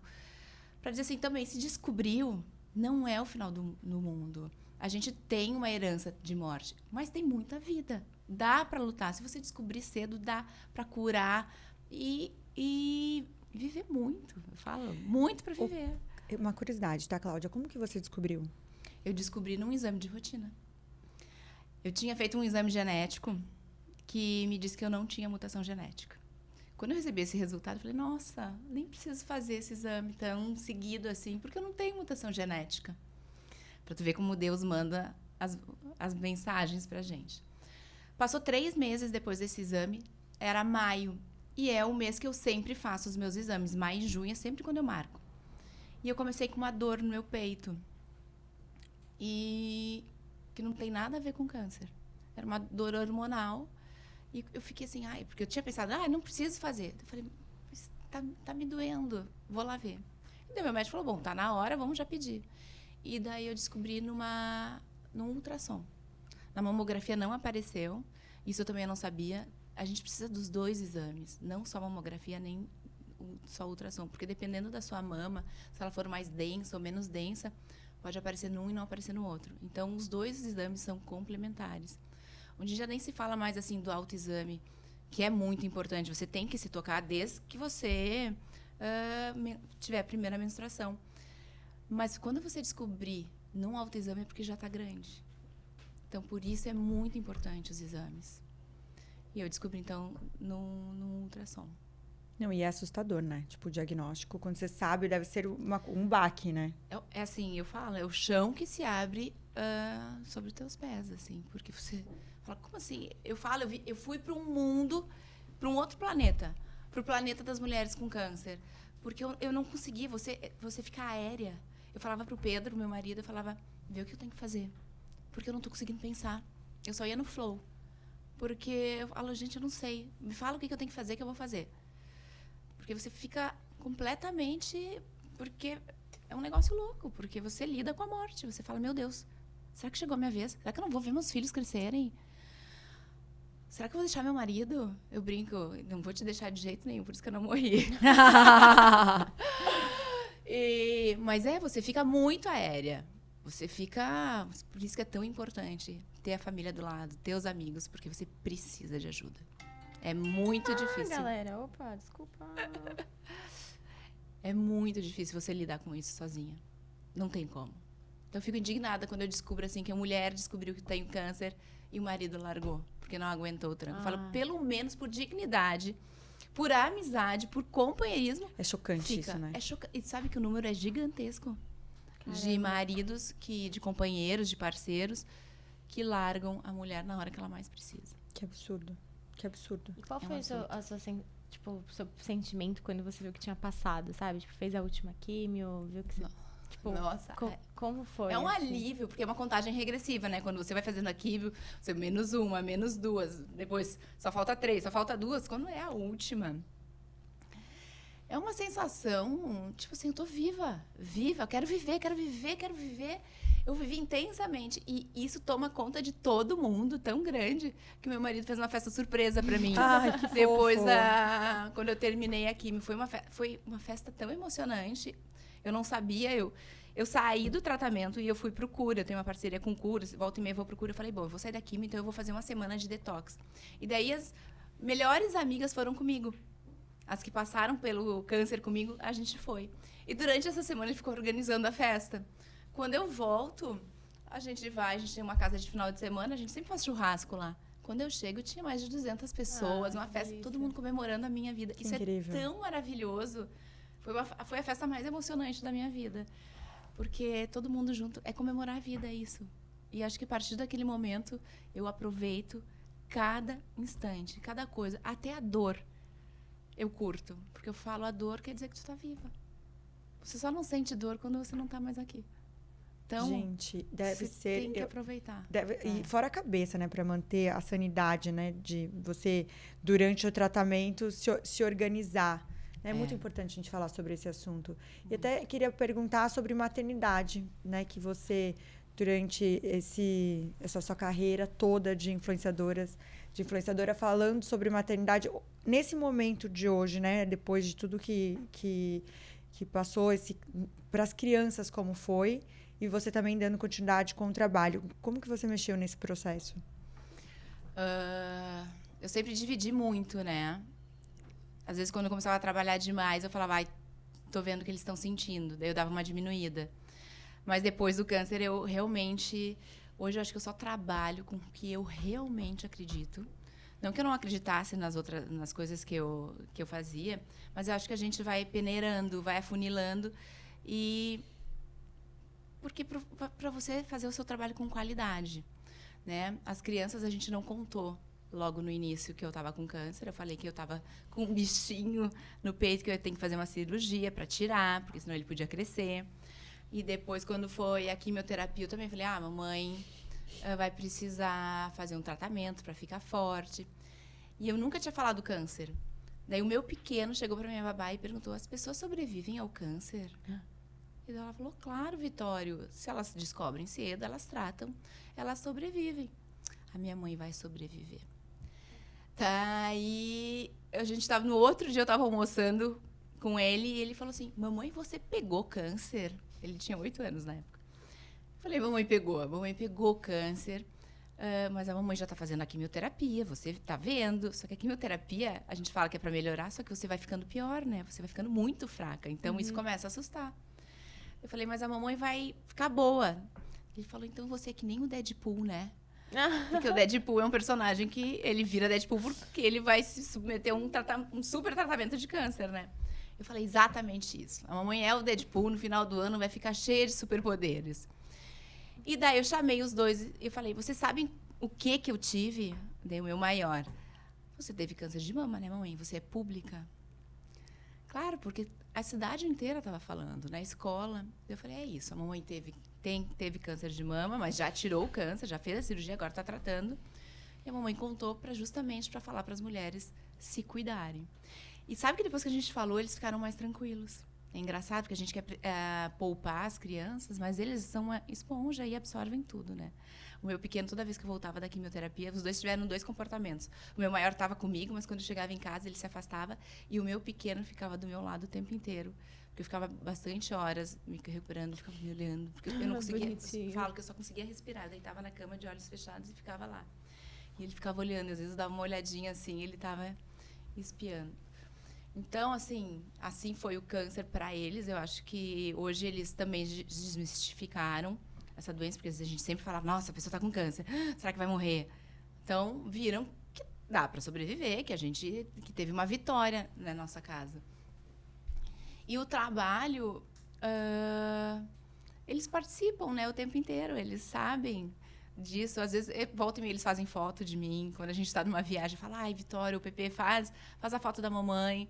para dizer assim, também, se descobriu, não é o final do mundo. A gente tem uma herança de morte, mas tem muita vida. Dá para lutar. Se você descobrir cedo, dá para curar e viver muito. Eu falo, muito para viver. Uma curiosidade, tá, Cláudia? Como que você descobriu? Eu descobri num exame de rotina. Eu tinha feito um exame genético que me disse que eu não tinha mutação genética. Quando eu recebi esse resultado, eu falei, nossa, nem preciso fazer esse exame tão seguido assim, porque eu não tenho mutação genética. Pra tu ver como Deus manda as mensagens pra gente. Passou 3 meses depois desse exame, era maio. E é o mês que eu sempre faço os meus exames. Maio e junho é sempre quando eu marco. E eu comecei com uma dor no meu peito. E que não tem nada a ver com câncer. Era uma dor hormonal. E eu fiquei assim, porque eu tinha pensado, não preciso fazer. Eu falei, tá me doendo, vou lá ver. E daí meu médico falou, bom, tá na hora, vamos já pedir. E daí eu descobri num ultrassom. Na mamografia não apareceu, isso eu também não sabia. A gente precisa dos 2 exames, não só mamografia, nem só ultrassom. Porque dependendo da sua mama, se ela for mais densa ou menos densa, pode aparecer num e não aparecer no outro. Então, os 2 exames são complementares. Onde já nem se fala mais assim do autoexame, que é muito importante. Você tem que se tocar desde que você tiver a primeira menstruação. Mas quando você descobrir num autoexame é porque já está grande. Então, por isso é muito importante os exames. E eu descobri, então, num ultrassom. Não, e é assustador, né? Tipo, o diagnóstico, quando você sabe, deve ser um baque, né? É assim, eu falo, é o chão que se abre sobre os teus pés, assim. Porque você fala, como assim? Eu falo, eu fui para um mundo, para um outro planeta. Para o planeta das mulheres com câncer. Porque eu não conseguia, você fica aérea. Eu falava para o Pedro, meu marido, eu falava, vê o que eu tenho que fazer. Porque eu não estou conseguindo pensar. Eu só ia no flow. Porque eu falo, gente, eu não sei. Me fala o que eu tenho que fazer, que eu vou fazer. Porque você fica completamente... Porque é um negócio louco. Porque você lida com a morte. Você fala, meu Deus, será que chegou a minha vez? Será que eu não vou ver meus filhos crescerem? Será que eu vou deixar meu marido? Eu brinco, não vou te deixar de jeito nenhum, por isso que eu não morri. Mas você fica muito aérea. Você fica... Por isso que é tão importante ter a família do lado, ter os amigos, porque você precisa de ajuda. É muito difícil. Galera, opa, desculpa. É muito difícil você lidar com isso sozinha. Não tem como. Então, eu fico indignada quando eu descubro assim, que a mulher descobriu que tem câncer e o marido largou, porque não aguentou o tranco. Eu falo, pelo menos por dignidade, por amizade, por companheirismo. É chocante isso, né? É chocante. E sabe que o número é gigantesco. Caramba. De maridos, de companheiros, de parceiros, que largam a mulher na hora que ela mais precisa. Que absurdo. Que absurdo. E qual foi o seu sentimento quando você viu que tinha passado, sabe? Tipo, fez a última químio, viu que você... Tipo, nossa, como foi? É um assim? alívio, porque é uma contagem regressiva, né? Quando você vai fazendo a químio, você menos uma, menos duas, depois só falta 3, só falta 2, quando é a última. É uma sensação, tipo assim, eu tô viva, quero viver. Eu vivi intensamente. E isso toma conta de todo mundo, tão grande, que meu marido fez uma festa surpresa pra mim. Ai, que depois fofo. quando eu terminei a químio, foi uma festa tão emocionante. Eu não sabia, eu saí do tratamento e eu fui pro Cura. Eu tenho uma parceria com o Cura, volta e meia eu vou pro Cura. Eu falei, bom, eu vou sair da químio, então eu vou fazer uma semana de detox. E daí as melhores amigas foram comigo. As que passaram pelo câncer comigo, a gente foi. E durante essa semana ele ficou organizando a festa. Quando eu volto, a gente tem uma casa de final de semana, a gente sempre faz churrasco lá. Quando eu chego, tinha mais de 200 pessoas, uma festa, delícia. Todo mundo comemorando a minha vida. Que Isso incrível. é tão maravilhoso. Foi a festa mais emocionante da minha vida. Porque todo mundo junto, é comemorar a vida, é isso. E acho que a partir daquele momento, eu aproveito cada instante, cada coisa, até a dor. Eu curto, porque eu falo, a dor quer dizer que tu tá viva. Você só não sente dor quando você não tá mais aqui. Então, gente, deve ser... tem que aproveitar. E fora a cabeça, né? Pra manter a sanidade, né? De você, durante o tratamento, se organizar. É muito importante a gente falar sobre esse assunto. E até queria perguntar sobre maternidade, né? Que você, durante essa sua carreira toda de influenciadora, falando sobre maternidade, nesse momento de hoje, né? Depois de tudo que passou, para as crianças como foi, e você também dando continuidade com o trabalho. Como que você mexeu nesse processo? Eu sempre dividi muito, né? Às vezes, quando eu começava a trabalhar demais, eu falava, tô vendo o que eles estão sentindo. Daí eu dava uma diminuída. Mas depois do câncer, eu realmente... Hoje, eu acho que eu só trabalho com o que eu realmente acredito. Não que eu não acreditasse nas coisas que eu fazia, mas eu acho que a gente vai peneirando, vai afunilando. Porque para você fazer o seu trabalho com qualidade, né? As crianças, a gente não contou. Logo no início que eu estava com câncer, eu falei que eu estava com um bichinho no peito, que eu ia ter que fazer uma cirurgia para tirar, porque senão ele podia crescer. E depois, quando foi a quimioterapia, eu também falei, mamãe vai precisar fazer um tratamento para ficar forte. E eu nunca tinha falado do câncer. Daí o meu pequeno chegou para minha babá e perguntou, as pessoas sobrevivem ao câncer? E ela falou, claro, Vitório, se elas descobrem cedo, elas tratam, elas sobrevivem. A minha mãe vai sobreviver. Tá, e no outro dia eu estava almoçando com ele e ele falou assim, mamãe, você pegou câncer? Ele tinha 8 anos na época. Falei, a mamãe pegou câncer, mas a mamãe já está fazendo a quimioterapia, você está vendo. Só que a quimioterapia, a gente fala que é para melhorar, só que você vai ficando pior, né? Você vai ficando muito fraca, então isso começa a assustar. Eu falei, mas a mamãe vai ficar boa. Ele falou, então você é que nem o Deadpool, né? Porque o Deadpool é um personagem que ele vira Deadpool porque ele vai se submeter a um super tratamento de câncer, né? Eu falei exatamente isso. A mamãe é o Deadpool, no final do ano vai ficar cheia de superpoderes. E daí eu chamei os dois e eu falei, vocês sabem o que eu tive? Dei o meu maior. Você teve câncer de mama, né, mamãe? Você é pública? Claro, porque a cidade inteira estava falando, na escola. Eu falei, é isso, a mamãe teve câncer de mama, mas já tirou o câncer, já fez a cirurgia, agora está tratando. E a mamãe contou justamente para falar para as mulheres se cuidarem. E sabe que depois que a gente falou, eles ficaram mais tranquilos. É engraçado, porque a gente quer poupar as crianças, mas eles são uma esponja e absorvem tudo, né? O meu pequeno, toda vez que eu voltava da quimioterapia, os dois tiveram 2 comportamentos. O meu maior estava comigo, mas quando eu chegava em casa, ele se afastava. E o meu pequeno ficava do meu lado o tempo inteiro. Porque eu ficava bastante horas me recuperando, ficava me olhando. Porque eu não conseguia... Bonitinho. Falo que eu só conseguia respirar. Eu deitava na cama de olhos fechados e ficava lá. E ele ficava olhando. Às vezes eu dava uma olhadinha assim, ele estava espiando. Então, assim foi o câncer para eles. Eu acho que hoje eles também desmistificaram essa doença, porque a gente sempre falava, nossa, a pessoa está com câncer, será que vai morrer? Então, viram que dá para sobreviver, que teve uma vitória na nossa casa. E o trabalho, eles participam, né, o tempo inteiro, eles sabem disso. Às vezes, volta e meia, eles fazem foto de mim. Quando a gente está numa viagem, fala, ai, Vitória, o Pepe faz a foto da mamãe.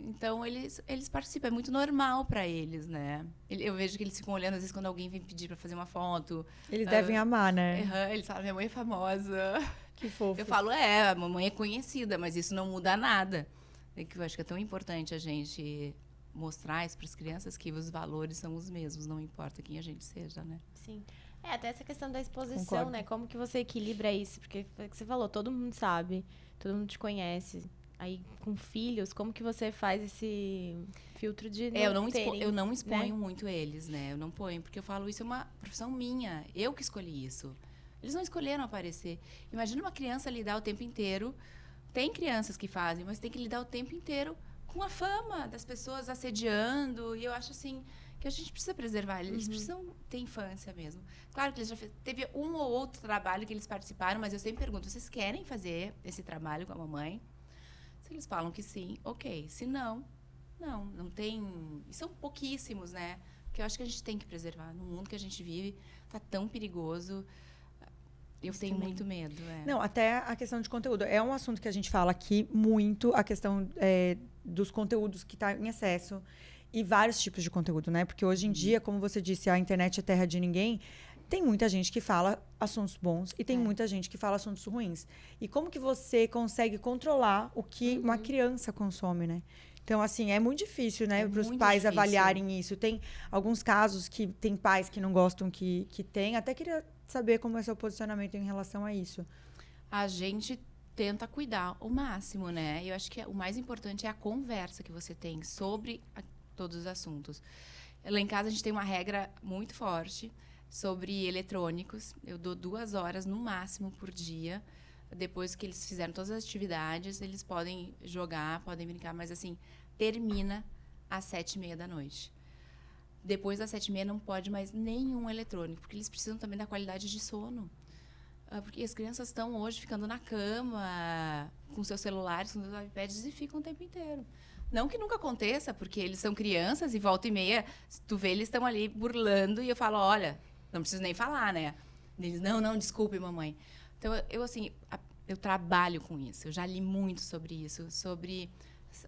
Então, eles participam. É muito normal para eles, né? Eu vejo que eles ficam olhando, às vezes, quando alguém vem pedir para fazer uma foto. Eles devem amar, né? Eles falam, minha mãe é famosa. Que fofo. Eu falo, a mamãe é conhecida, mas isso não muda nada. Que eu acho que é tão importante a gente mostrar isso para as crianças, que os valores são os mesmos, não importa quem a gente seja, né? Sim. Até essa questão da exposição, Concordo. né? Como que você equilibra isso? Porque foi o que você falou, todo mundo sabe, todo mundo te conhece. Aí, com filhos, como que você faz esse filtro de eu não né? exponho muito eles, né? Eu não ponho, porque eu falo, isso é uma profissão minha. Eu que escolhi isso. Eles não escolheram aparecer. Imagina uma criança lidar o tempo inteiro. Tem crianças que fazem, mas tem que lidar o tempo inteiro com a fama das pessoas assediando. E eu acho, assim, que a gente precisa preservar. Eles precisam ter infância mesmo. Claro que eles teve um ou outro trabalho que eles participaram, mas eu sempre pergunto, vocês querem fazer esse trabalho com a mamãe? Se eles falam que sim, ok. Se não, não tem... E são pouquíssimos, né? Porque eu acho que a gente tem que preservar. No mundo que a gente vive, tá tão perigoso. Eu tenho muito medo. Não, até a questão de conteúdo. É um assunto que a gente fala aqui muito, a questão dos conteúdos que tá em excesso. E vários tipos de conteúdo, né? Porque hoje em dia, como você disse, a internet é terra de ninguém. Tem muita gente que fala assuntos bons e tem muita gente que fala assuntos ruins. E como que você consegue controlar o que uma criança consome, né? Então, assim, é muito difícil, né? Para os pais avaliarem isso. Tem alguns casos que tem pais que não gostam que tem. Até queria saber como é seu posicionamento em relação a isso. A gente tenta cuidar o máximo, né? Eu acho que o mais importante é a conversa que você tem sobre todos os assuntos. Lá em casa, a gente tem uma regra muito forte sobre eletrônicos. Eu dou 2 horas no máximo por dia. Depois que eles fizeram todas as atividades, eles podem jogar, podem brincar, mas assim, termina às 7h30 da noite. Depois das 7h30 não pode mais nenhum eletrônico, porque eles precisam também da qualidade de sono. Porque as crianças estão hoje ficando na cama, com seus celulares, com seus iPads e ficam o tempo inteiro. Não que nunca aconteça, porque eles são crianças e volta e meia, tu vê, eles estão ali burlando e eu falo, olha, não preciso nem falar, né? Eles, não, desculpe, mamãe. Então, eu trabalho com isso. Eu já li muito sobre isso, sobre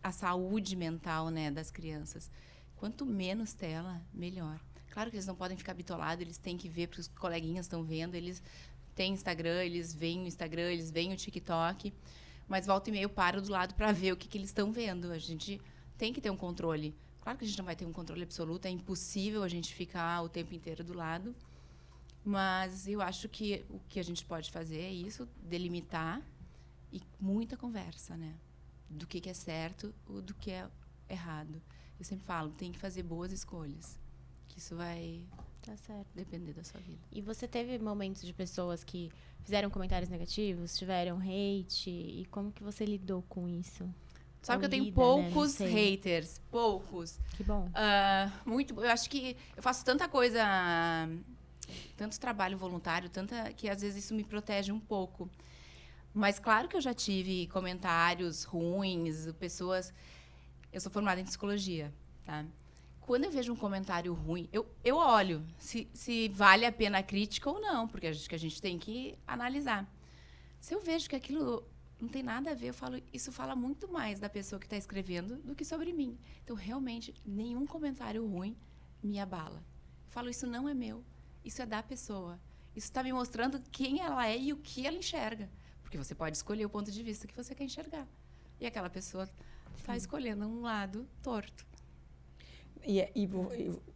a saúde mental, né, das crianças. Quanto menos tela, melhor. Claro que eles não podem ficar bitolados, eles têm que ver, porque os coleguinhas estão vendo, eles têm Instagram, eles veem o Instagram, eles veem o TikTok, mas volta e meia eu paro do lado para ver o que eles estão vendo. A gente tem que ter um controle. Claro que a gente não vai ter um controle absoluto, é impossível a gente ficar o tempo inteiro do lado, mas eu acho que o que a gente pode fazer é isso, delimitar e muita conversa, né? Do que é certo ou do que é errado. Eu sempre falo, tem que fazer boas escolhas, que isso vai depender da sua vida. E você teve momentos de pessoas que fizeram comentários negativos, tiveram hate, e como que você lidou com isso? Sabe que eu tenho poucos haters, poucos. Que bom. Muito, eu acho que eu faço tanta coisa tanto trabalho voluntário, tanta que às vezes isso me protege um pouco. Mas claro que eu já tive comentários ruins, pessoas... Eu sou formada em psicologia, tá? Quando eu vejo um comentário ruim, eu olho se vale a pena a crítica ou não, porque acho que a gente tem que analisar. Se eu vejo que aquilo não tem nada a ver, eu falo, isso fala muito mais da pessoa que está escrevendo do que sobre mim. Então, realmente, nenhum comentário ruim me abala. Eu falo, isso não é meu, isso é da pessoa. Isso está me mostrando quem ela é e o que ela enxerga. Porque você pode escolher o ponto de vista que você quer enxergar. E aquela pessoa está escolhendo um lado torto. E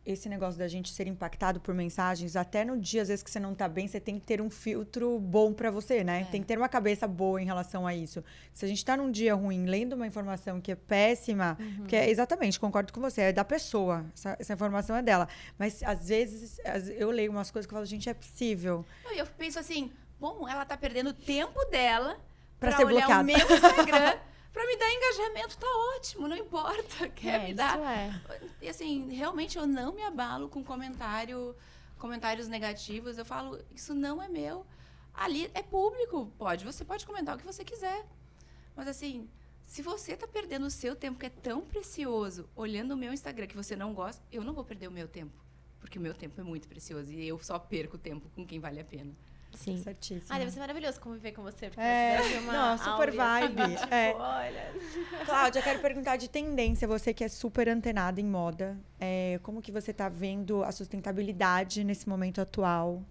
esse negócio da gente ser impactado por mensagens, até no dia, às vezes, que você não tá bem, você tem que ter um filtro bom pra você, né? Tem que ter uma cabeça boa em relação a isso. Se a gente tá num dia ruim, lendo uma informação que é péssima, porque exatamente, concordo com você, é da pessoa, essa informação é dela. Mas, às vezes, eu leio umas coisas que eu falo, gente, é possível. Eu penso assim, bom, ela tá perdendo o tempo dela Pra ser olhar bloqueada. o meu Instagram. Pra me dar engajamento, tá ótimo, não importa. Quer me dar. E assim, realmente eu não me abalo com comentários negativos. Eu falo, isso não é meu. Ali é público, você pode comentar o que você quiser. Mas assim, se você tá perdendo o seu tempo, que é tão precioso, olhando o meu Instagram que você não gosta, eu não vou perder o meu tempo. Porque o meu tempo é muito precioso e eu só perco tempo com quem vale a pena. Sim. Certíssimo. Deve ser maravilhoso conviver com você, porque É, você deve ter uma não, super vibe. Tipo, olha... Cláudia, eu quero perguntar de tendência, você que é super antenada em moda, como que você tá vendo a sustentabilidade nesse momento atual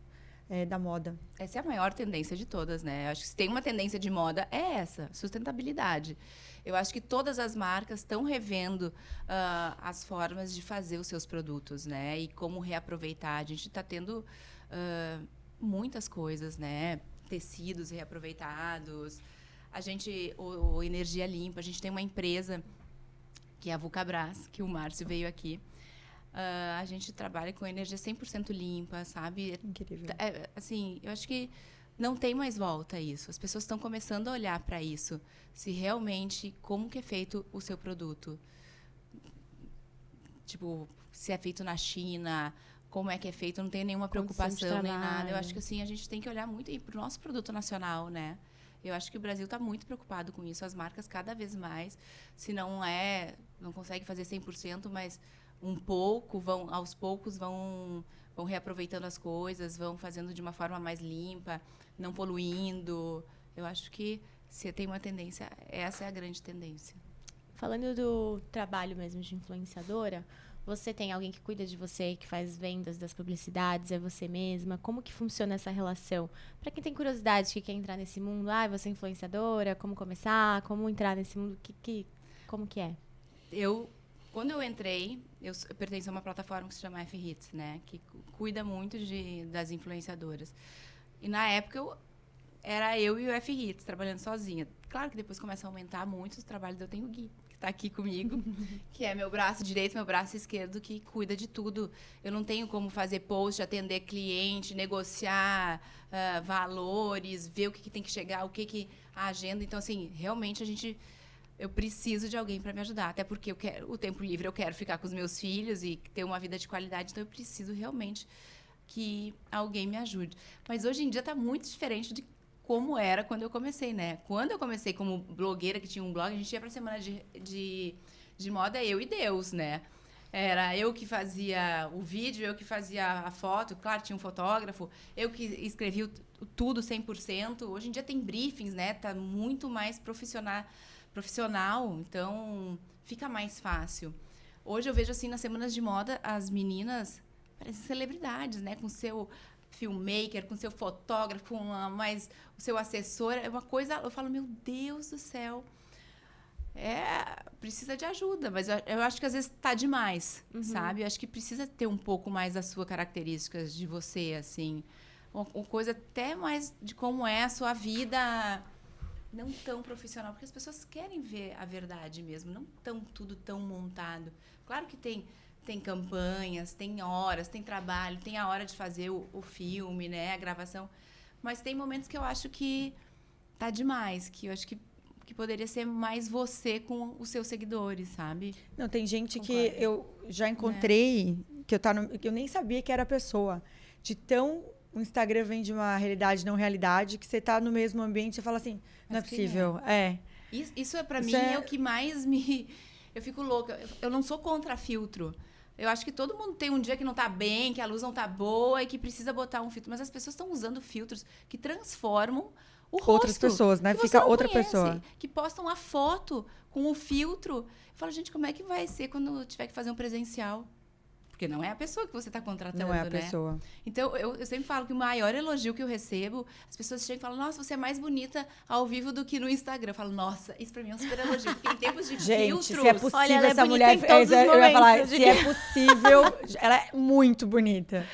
da moda? Essa é a maior tendência de todas, né? Eu acho que se tem uma tendência de moda, é essa, sustentabilidade. Eu acho que todas as marcas estão revendo as formas de fazer os seus produtos, né? E como reaproveitar. A gente está tendo muitas coisas, né? Tecidos reaproveitados. O Energia Limpa, a gente tem uma empresa que é a Vulcabras, que o Márcio veio aqui. A gente trabalha com energia 100% limpa, sabe? Incrível. Assim, eu acho que não tem mais volta a isso. As pessoas estão começando a olhar para isso. Se realmente, como que é feito o seu produto. Tipo, se é feito na China, como é que é feito, não tem nenhuma preocupação nem nada. Eu acho que assim, a gente tem que olhar muito para o nosso produto nacional, né? Eu acho que o Brasil está muito preocupado com isso. As marcas cada vez mais, se não consegue fazer 100%, mas aos poucos vão reaproveitando as coisas, vão fazendo de uma forma mais limpa, não poluindo. Eu acho que se tem uma tendência, essa é a grande tendência. Falando do trabalho mesmo de influenciadora, você tem alguém que cuida de você, que faz vendas das publicidades, é você mesma? Como que funciona essa relação? Para quem tem curiosidade, que quer entrar nesse mundo, você é influenciadora, como começar, como entrar nesse mundo, como que é? Quando eu entrei, eu pertenço a uma plataforma que se chama F-Hits, né? Que cuida muito das influenciadoras. E na época era eu e o F-Hits trabalhando sozinha. Claro que depois começa a aumentar muito os trabalhos. Eu tenho o Gui, que está aqui comigo, que é meu braço direito, meu braço esquerdo, que cuida de tudo. Eu não tenho como fazer post, atender cliente, negociar valores, ver o que tem que chegar, a agenda. Então, assim, realmente eu preciso de alguém para me ajudar, até porque o tempo livre eu quero ficar com os meus filhos e ter uma vida de qualidade, então eu preciso realmente que alguém me ajude. Mas hoje em dia está muito diferente de como era quando eu comecei, né? Quando eu comecei como blogueira, que tinha um blog, a gente ia para a semana de moda, eu e Deus, né? Era eu que fazia o vídeo, eu que fazia a foto, claro, tinha um fotógrafo, eu que escrevia tudo 100%. Hoje em dia tem briefings, né? Tá muito mais profissional, então fica mais fácil. Hoje eu vejo assim nas semanas de moda as meninas parecem celebridades, né? Com seu filmmaker, com seu fotógrafo, com o seu assessor, é uma coisa, eu falo, meu Deus do céu, precisa de ajuda, mas eu acho que às vezes tá demais, sabe? Eu acho que precisa ter um pouco mais das suas características de você, assim, uma coisa até mais de como é a sua vida, não tão profissional, porque as pessoas querem ver a verdade mesmo, não tudo tão montado. Claro que tem campanhas, tem horas, tem trabalho, tem a hora de fazer o filme, né, a gravação, mas tem momentos que eu acho que tá demais, que eu acho que poderia ser mais você com os seus seguidores, sabe? Não, tem gente que eu já encontrei, que eu nem sabia que era a pessoa. de tão... O Instagram vem de uma realidade não realidade, que você tá no mesmo ambiente e fala assim, não é possível. Isso pra Isso mim é o que mais me... Eu fico louca. Eu não sou contra filtro. Eu acho que todo mundo tem um dia que não tá bem, que a luz não tá boa e que precisa botar um filtro. Mas as pessoas estão usando filtros que transformam o rosto. Outras pessoas, né? Que você Fica não outra conhece, pessoa. que postam a foto com o filtro. Eu falo, gente, como é que vai ser quando tiver que fazer um presencial? Porque não é a pessoa que você está contratando, Não é a né? pessoa. Então, eu sempre falo que o maior elogio que eu recebo, as pessoas chegam e falam, nossa, você é mais bonita ao vivo do que no Instagram. Eu falo, nossa, isso pra mim é um super elogio. Porque em tempos de Gente, filtros... se é possível, Olha, ela é essa bonita mulher... em todos os eu ia falar, momentos, eu se é possível, ela é muito bonita.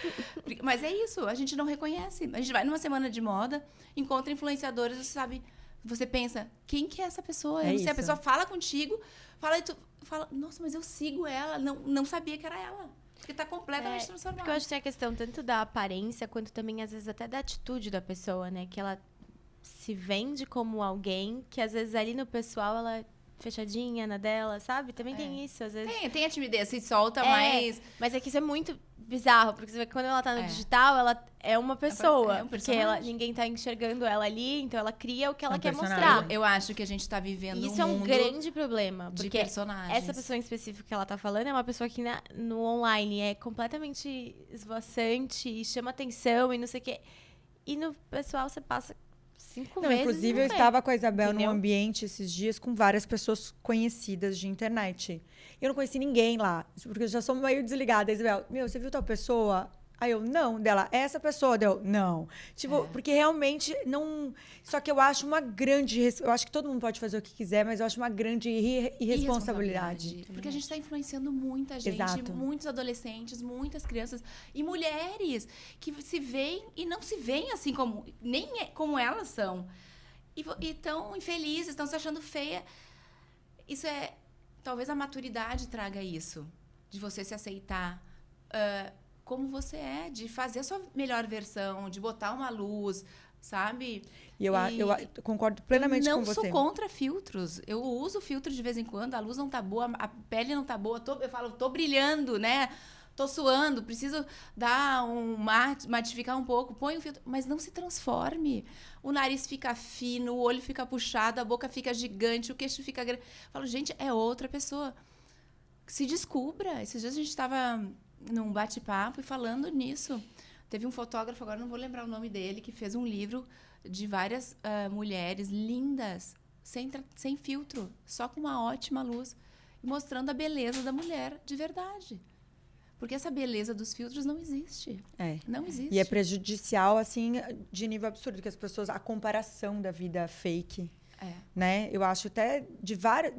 Mas é isso, a gente não reconhece. A gente vai numa semana de moda, encontra influenciadores, você sabe... Você pensa, quem que é essa pessoa? É Se a isso. pessoa fala contigo, fala e tu fala, nossa, mas eu sigo ela, não sabia que era ela. Porque tá completamente transformada. Porque eu acho que tem a questão tanto da aparência, quanto também, às vezes, até da atitude da pessoa, né? Que ela se vende como alguém que, às vezes, ali no pessoal, ela é fechadinha na dela, sabe? Também tem isso, às vezes. Tem a timidez, se solta mais... Mas é que isso é muito bizarro, porque você vê que quando ela tá no É. digital, ela é uma pessoa. É um porque personagem. ninguém tá enxergando ela ali, então ela cria o que ela um quer personagem. mostrar. Eu acho que a gente tá vivendo Isso é um mundo grande problema. de Porque personagens. essa pessoa em específico que ela tá falando é uma pessoa que no online é completamente esvoaçante e chama atenção e não sei o quê. E no pessoal você passa 5 Não, vezes. inclusive, e eu não vê. estava com a Isabel num Entendeu? ambiente esses dias com várias pessoas conhecidas de internet. Eu não conheci ninguém lá, porque eu já sou meio desligada. A Isabel, você viu tal pessoa? Aí eu, não. Dela, essa pessoa? Deu, não. Tipo, porque realmente não... Só que eu acho uma grande... Eu acho que todo mundo pode fazer o que quiser, mas eu acho uma grande irresponsabilidade. Porque a gente está influenciando muita gente, Exato. muitos adolescentes, muitas crianças e mulheres que se veem e não se veem assim como como elas são. E estão infelizes, estão se achando feia. Isso é... Talvez a maturidade traga isso. De você se aceitar como você é. De fazer a sua melhor versão. De botar uma luz, sabe? E eu concordo plenamente com você. Não sou contra filtros. Eu uso filtro de vez em quando. A luz não tá boa, a pele não tá boa. Eu falo, tô brilhando, né? Tô suando, preciso dar matificar um pouco. Põe um filtro, mas não se transforme. O nariz fica fino, o olho fica puxado, a boca fica gigante, o queixo fica grande. Eu falo, gente, é outra pessoa. Se descubra. Esses dias a gente estava num bate-papo e falando nisso. Teve um fotógrafo, agora não vou lembrar o nome dele, que fez um livro de várias mulheres lindas, sem filtro, só com uma ótima luz, mostrando a beleza da mulher de verdade. Porque essa beleza dos filtros não existe. Não existe. E é prejudicial, assim, de nível absurdo, que as pessoas... A comparação da vida fake, né? Eu acho até de várias...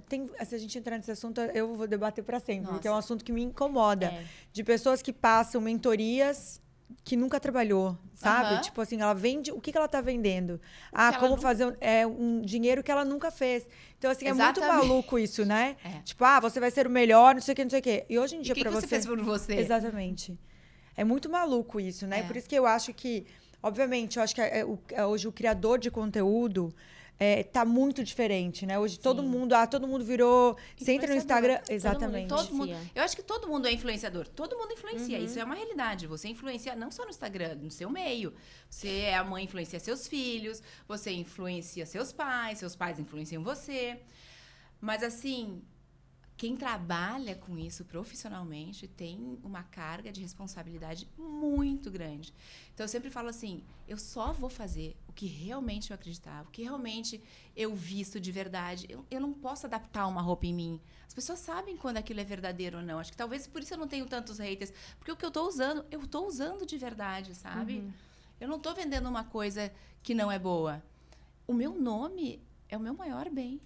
Se a gente entrar nesse assunto, eu vou debater para sempre, Nossa. porque é um assunto que me incomoda. De pessoas que passam mentorias que nunca trabalhou, sabe? Aham. Tipo assim, ela vende... O que ela tá vendendo? ela Como nunca- fazer um dinheiro que ela nunca fez. Então, assim, é muito Exatamente. maluco isso, né? É. Tipo, você vai ser o melhor, não sei o que, não sei o que. E hoje em E dia, o que pra você fez por você? Exatamente. É muito maluco isso, né? É. Por isso que eu acho que, obviamente, eu acho que hoje o criador de conteúdo tá muito diferente, né? Hoje todo mundo virou... Você entra no Instagram... Exatamente. Todo mundo, Influencia. eu acho que todo mundo é influenciador. Todo mundo influencia. Isso é uma realidade. Você influencia não só no Instagram, no seu meio. Você é a mãe, influencia seus filhos. Você influencia seus pais influenciam você. Mas, assim, quem trabalha com isso profissionalmente tem uma carga de responsabilidade muito grande. Então, eu sempre falo assim, eu só vou fazer o que realmente eu acreditar, o que realmente eu visto de verdade. Eu não posso adaptar uma roupa em mim. As pessoas sabem quando aquilo é verdadeiro ou não. Acho que talvez por isso eu não tenho tantos haters. Porque o que eu tô usando de verdade, sabe? Eu não tô vendendo uma coisa que não é boa. O meu nome é o meu maior bem.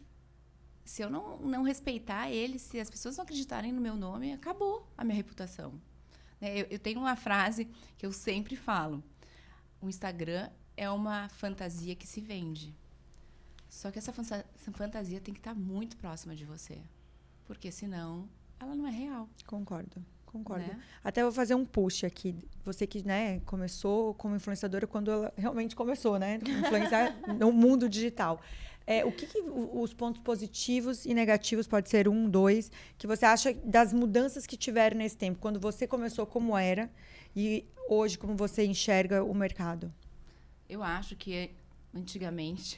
Se eu não respeitar ele, se as pessoas não acreditarem no meu nome, acabou a minha reputação. Eu tenho uma frase que eu sempre falo. O Instagram é uma fantasia que se vende. Só que essa fantasia tem que estar muito próxima de você. Porque senão ela não é real. Concordo. Né? Até vou fazer um push aqui. Você que, né, começou como influenciadora quando ela realmente começou, né? Influenciar no mundo digital. O que os pontos positivos e negativos, pode ser 1, 2, que você acha das mudanças que tiveram nesse tempo? Quando você começou como era e hoje, como você enxerga o mercado? Eu acho que antigamente,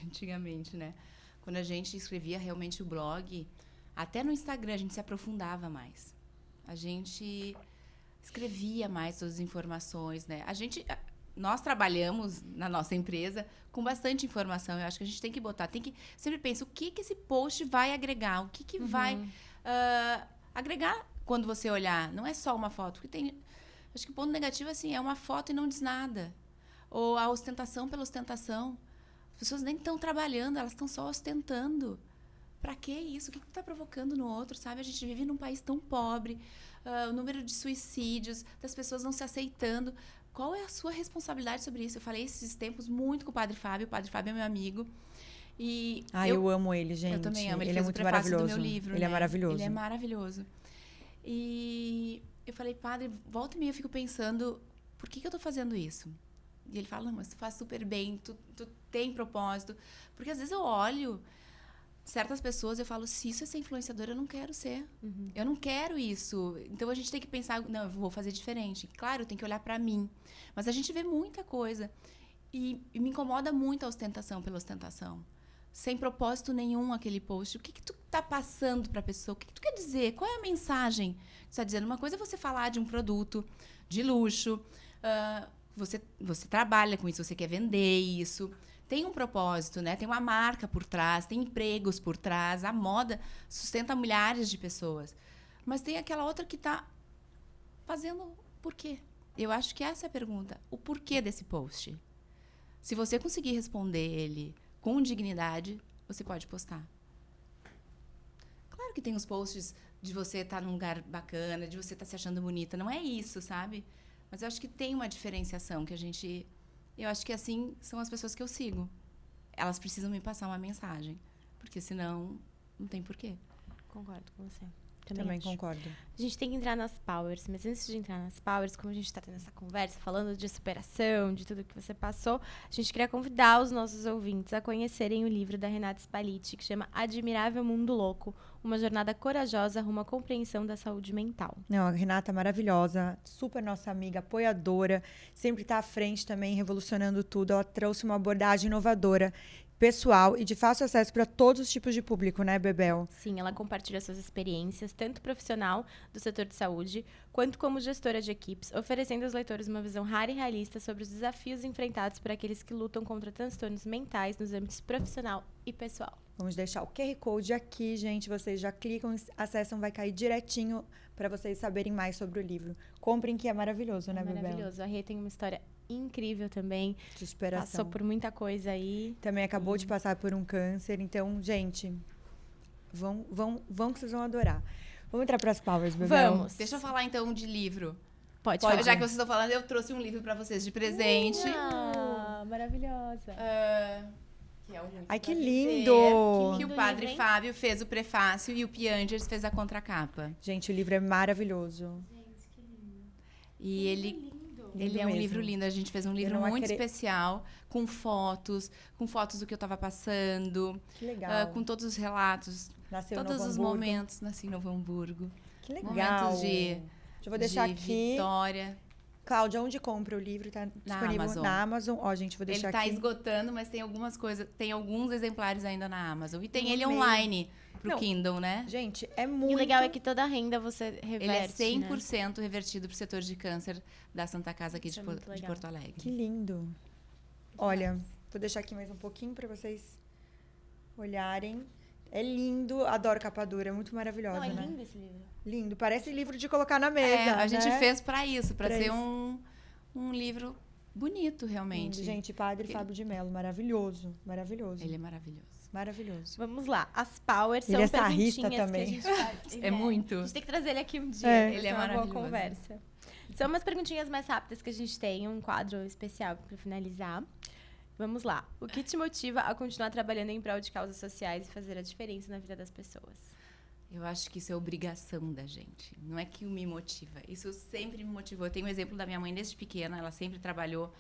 né? Quando a gente escrevia realmente o blog, até no Instagram a gente se aprofundava mais. A gente escrevia mais todas as informações, né? Nós trabalhamos na nossa empresa com bastante informação. Eu acho que a gente tem que botar, sempre pensa o que esse post vai agregar, o que vai agregar quando você olhar. Não é só uma foto, porque acho que o ponto negativo assim é uma foto e não diz nada, ou a ostentação pela ostentação. As pessoas nem estão trabalhando, elas estão só ostentando. Pra que isso? O que tu tá provocando no outro, sabe? A gente vive num país tão pobre, o número de suicídios, das pessoas não se aceitando. Qual é a sua responsabilidade sobre isso? Eu falei esses tempos muito com o Padre Fábio. O Padre Fábio é meu amigo. E eu amo ele, gente. Eu também amo. Ele é fez muito o prefácio maravilhoso. do meu livro, Ele é maravilhoso. Ele é maravilhoso. E eu falei, Padre, volta e meia eu fico pensando, por que eu tô fazendo isso? E ele fala, não, mas tu faz super bem, tu tem propósito. Porque às vezes eu olho certas pessoas e eu falo, se isso é ser influenciadora, eu não quero ser. Eu não quero isso. Então a gente tem que pensar, não, eu vou fazer diferente. Claro, eu tenho que olhar pra mim. Mas a gente vê muita coisa. E me incomoda muito a ostentação pela ostentação. Sem propósito nenhum aquele post. O que tu tá passando pra pessoa? O que tu quer dizer? Qual é a mensagem? Você tá dizendo, uma coisa é você falar de um produto de luxo, você trabalha com isso, você quer vender isso. Tem um propósito, né? Tem uma marca por trás, tem empregos por trás. A moda sustenta milhares de pessoas. Mas tem aquela outra que está fazendo por quê? Eu acho que essa é a pergunta. O porquê desse post? Se você conseguir responder ele com dignidade, você pode postar. Claro que tem os posts de você estar num lugar bacana, de você estar se achando bonita. Não é isso, sabe? Mas eu acho que tem uma diferenciação que a gente... Eu acho que assim são as pessoas que eu sigo. Elas precisam me passar uma mensagem. Porque senão, não tem porquê. Concordo com você. Também acho. concordo. A gente tem que entrar nas powers, mas antes de entrar nas powers, como a gente está tendo essa conversa, falando de superação, de tudo que você passou, a gente queria convidar os nossos ouvintes a conhecerem o livro da Renata Spalletti, que chama Admirável Mundo Louco, uma jornada corajosa rumo à compreensão da saúde mental. Não, a Renata é maravilhosa, super nossa amiga, apoiadora, sempre está à frente também, revolucionando tudo. Ela trouxe uma abordagem inovadora, pessoal e de fácil acesso para todos os tipos de público, né, Bebel? Sim, ela compartilha suas experiências, tanto profissional do setor de saúde, quanto como gestora de equipes, oferecendo aos leitores uma visão rara e realista sobre os desafios enfrentados por aqueles que lutam contra transtornos mentais nos âmbitos profissional e pessoal. Vamos deixar o QR Code aqui, gente. Vocês já clicam, acessam, vai cair direitinho para vocês saberem mais sobre o livro. Comprem, que é maravilhoso, né, Bebel? Maravilhoso. A Rê tem uma história incrível também. De superação. Passou por muita coisa aí. Também acabou de passar por um câncer. Então, gente, vão que vocês vão adorar. Vamos entrar para as powers, Bebel? Vamos. Deixa eu falar, então, de livro. Pode. Já que vocês estão falando, eu trouxe um livro para vocês de presente. Maravilhosa. Que é o Muito Ai, que Pra lindo! Viver, que o Padre livro, hein? Fábio fez o prefácio e o Piangers fez a contracapa. Gente, o livro é maravilhoso. E ele é um mesmo. livro lindo. A gente fez um livro muito especial, com fotos do que eu estava passando. Que legal. Com todos os relatos, Nasceu em todos Novo os Hamburgo. momentos. Nasci em Novo Hamburgo. Que legal. Momentos Eu vou deixar de aqui. vitória. Cláudia, onde compra o livro? Tá disponível Amazon. na Amazon. Ó, gente, vou deixar Ele tá aqui. esgotando, mas tem algumas coisas, tem alguns exemplares ainda na Amazon. E tem No ele meio. online pro Não. Kindle, né? Gente, é E muito... o legal é que toda a renda você reverte, Ele é né? 100% revertido pro setor de câncer da Santa Casa aqui Isso de, é muito de legal. Porto Alegre. Que lindo. Olha, vou deixar aqui mais um pouquinho para vocês olharem. É lindo. Adoro capa dura. É muito maravilhosa, Não, é né? lindo esse livro. Lindo. Parece livro de colocar na mesa, A gente né? fez pra isso, pra Pra ser isso. um livro bonito, realmente. Lindo. Gente, Padre Fábio de Mello. Maravilhoso. Maravilhoso. Ele é maravilhoso. Maravilhoso. Vamos lá. As powers Ele são é sarrista perguntinhas também. que a gente faz. É muito. A gente tem que trazer ele aqui um dia. É. Ele Ele é é uma boa maravilhoso. conversa. São umas perguntinhas mais rápidas que a gente tem, um quadro especial para finalizar. Vamos lá. O que te motiva a continuar trabalhando em prol de causas sociais e fazer a diferença na vida das pessoas? Eu acho que isso é obrigação da gente. Não é que me motiva. Isso sempre me motivou. Eu tenho um exemplo da minha mãe desde pequena. Ela sempre trabalhou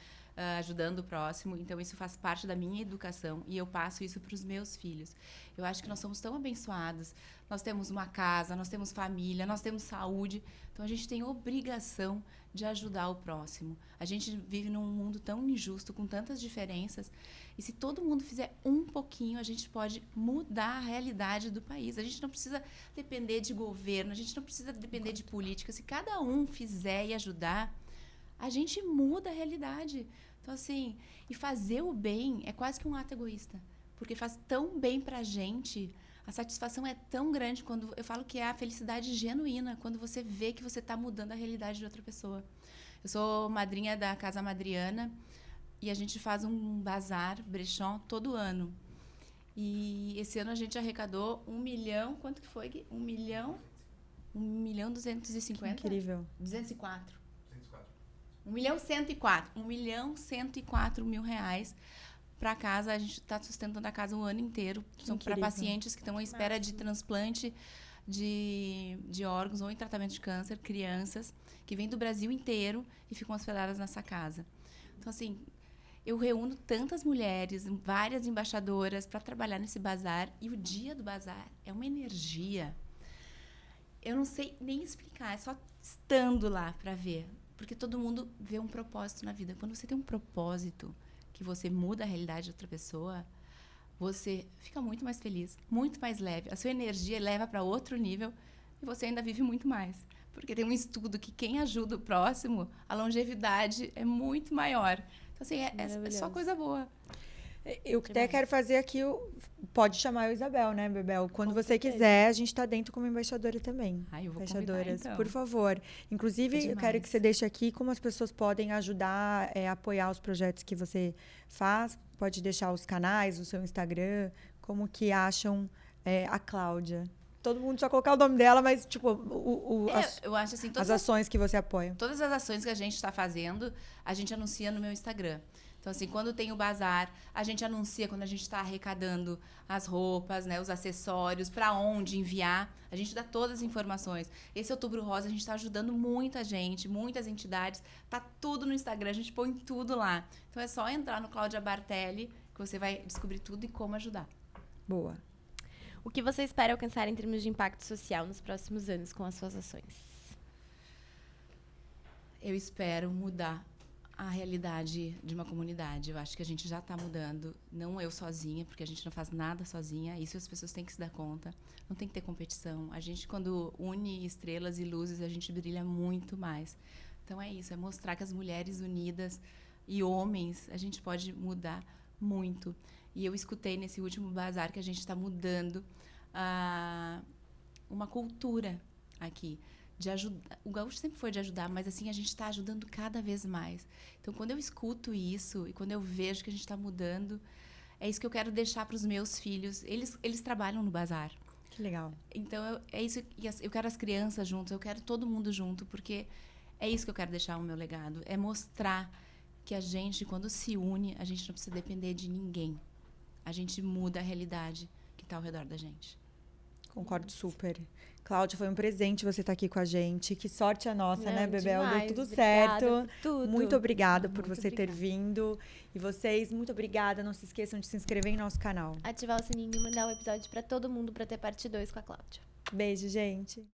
ajudando o próximo. Então, isso faz parte da minha educação e eu passo isso para os meus filhos. Eu acho que nós somos tão abençoados. Nós temos uma casa, nós temos família, nós temos saúde. Então, a gente tem obrigação de ajudar o próximo. A gente vive num mundo tão injusto, com tantas diferenças. E se todo mundo fizer um pouquinho, a gente pode mudar a realidade do país. A gente não precisa depender de governo, a gente não precisa depender de política. Se cada um fizer e ajudar, a gente muda a realidade. Então, assim, e fazer o bem é quase que um ato egoísta. Porque faz tão bem pra gente, a satisfação é tão grande quando eu falo que é a felicidade genuína, quando você vê que você está mudando a realidade de outra pessoa. Eu sou madrinha da Casa Madriana e a gente faz um bazar brechó todo ano. E esse ano a gente arrecadou 1 milhão, quanto que foi? 1 milhão? 1.250? Incrível. 204. 1.104 mil reais para casa. A gente está sustentando a casa o ano inteiro. São para pacientes que estão à espera de transplante de órgãos ou em tratamento de câncer, crianças que vêm do Brasil inteiro e ficam hospedadas nessa casa. Então, assim, eu reúno tantas mulheres, várias embaixadoras para trabalhar nesse bazar. E o dia do bazar é uma energia. Eu não sei nem explicar, é só estando lá para ver. Porque todo mundo vê um propósito na vida. Quando você tem um propósito, que você muda a realidade de outra pessoa, você fica muito mais feliz, muito mais leve. A sua energia leva para outro nível e você ainda vive muito mais. Porque tem um estudo que quem ajuda o próximo, a longevidade é muito maior. Então, assim, é só coisa boa. Eu até quero fazer aqui, pode chamar a Isabel, né, Bebel? Quando você quiser, a gente está dentro como embaixadora também. Eu vou embaixadoras, então. por favor. Inclusive, eu quero que você deixe aqui como as pessoas podem ajudar, apoiar os projetos que você faz. Pode deixar os canais, o seu Instagram, como que acham a Cláudia. Todo mundo só colocar o nome dela, mas, tipo, eu acho assim, as ações que você apoia. Todas as ações que a gente está fazendo, a gente anuncia no meu Instagram. Então, assim, quando tem o bazar, a gente anuncia quando a gente está arrecadando as roupas, né, os acessórios, para onde enviar. A gente dá todas as informações. Esse Outubro Rosa, a gente está ajudando muita gente, muitas entidades. Tá tudo no Instagram, a gente põe tudo lá. Então, é só entrar no Cláudia Bartelli, que você vai descobrir tudo e como ajudar. Boa. O que você espera alcançar em termos de impacto social nos próximos anos com as suas ações? Eu espero mudar a realidade de uma comunidade. Eu acho que a gente já está mudando, não eu sozinha, porque a gente não faz nada sozinha, isso as pessoas têm que se dar conta. Não tem que ter competição. A gente, quando une estrelas e luzes, a gente brilha muito mais. Então, é isso, é mostrar que as mulheres unidas e homens, a gente pode mudar muito. E eu escutei nesse último bazar que a gente está mudando uma cultura aqui. De ajudar. O gaúcho sempre foi de ajudar, mas assim a gente está ajudando cada vez mais. Então, quando eu escuto isso e quando eu vejo que a gente está mudando, é isso que eu quero deixar para os meus filhos. Eles trabalham no bazar. Que legal. Então, é isso. Eu quero as crianças juntos, eu quero todo mundo junto, porque é isso que eu quero deixar o meu legado. É mostrar que a gente, quando se une, a gente não precisa depender de ninguém. A gente muda a realidade que está ao redor da gente. Concordo super. Cláudia, foi um presente você estar aqui com a gente. Que sorte a nossa, né, Bebel? Deu tudo certo. Por tudo. Muito obrigada por você ter vindo. E vocês, muito obrigada. Não se esqueçam de se inscrever em nosso canal. Ativar o sininho e mandar o episódio para todo mundo para ter parte 2 com a Cláudia. Beijo, gente.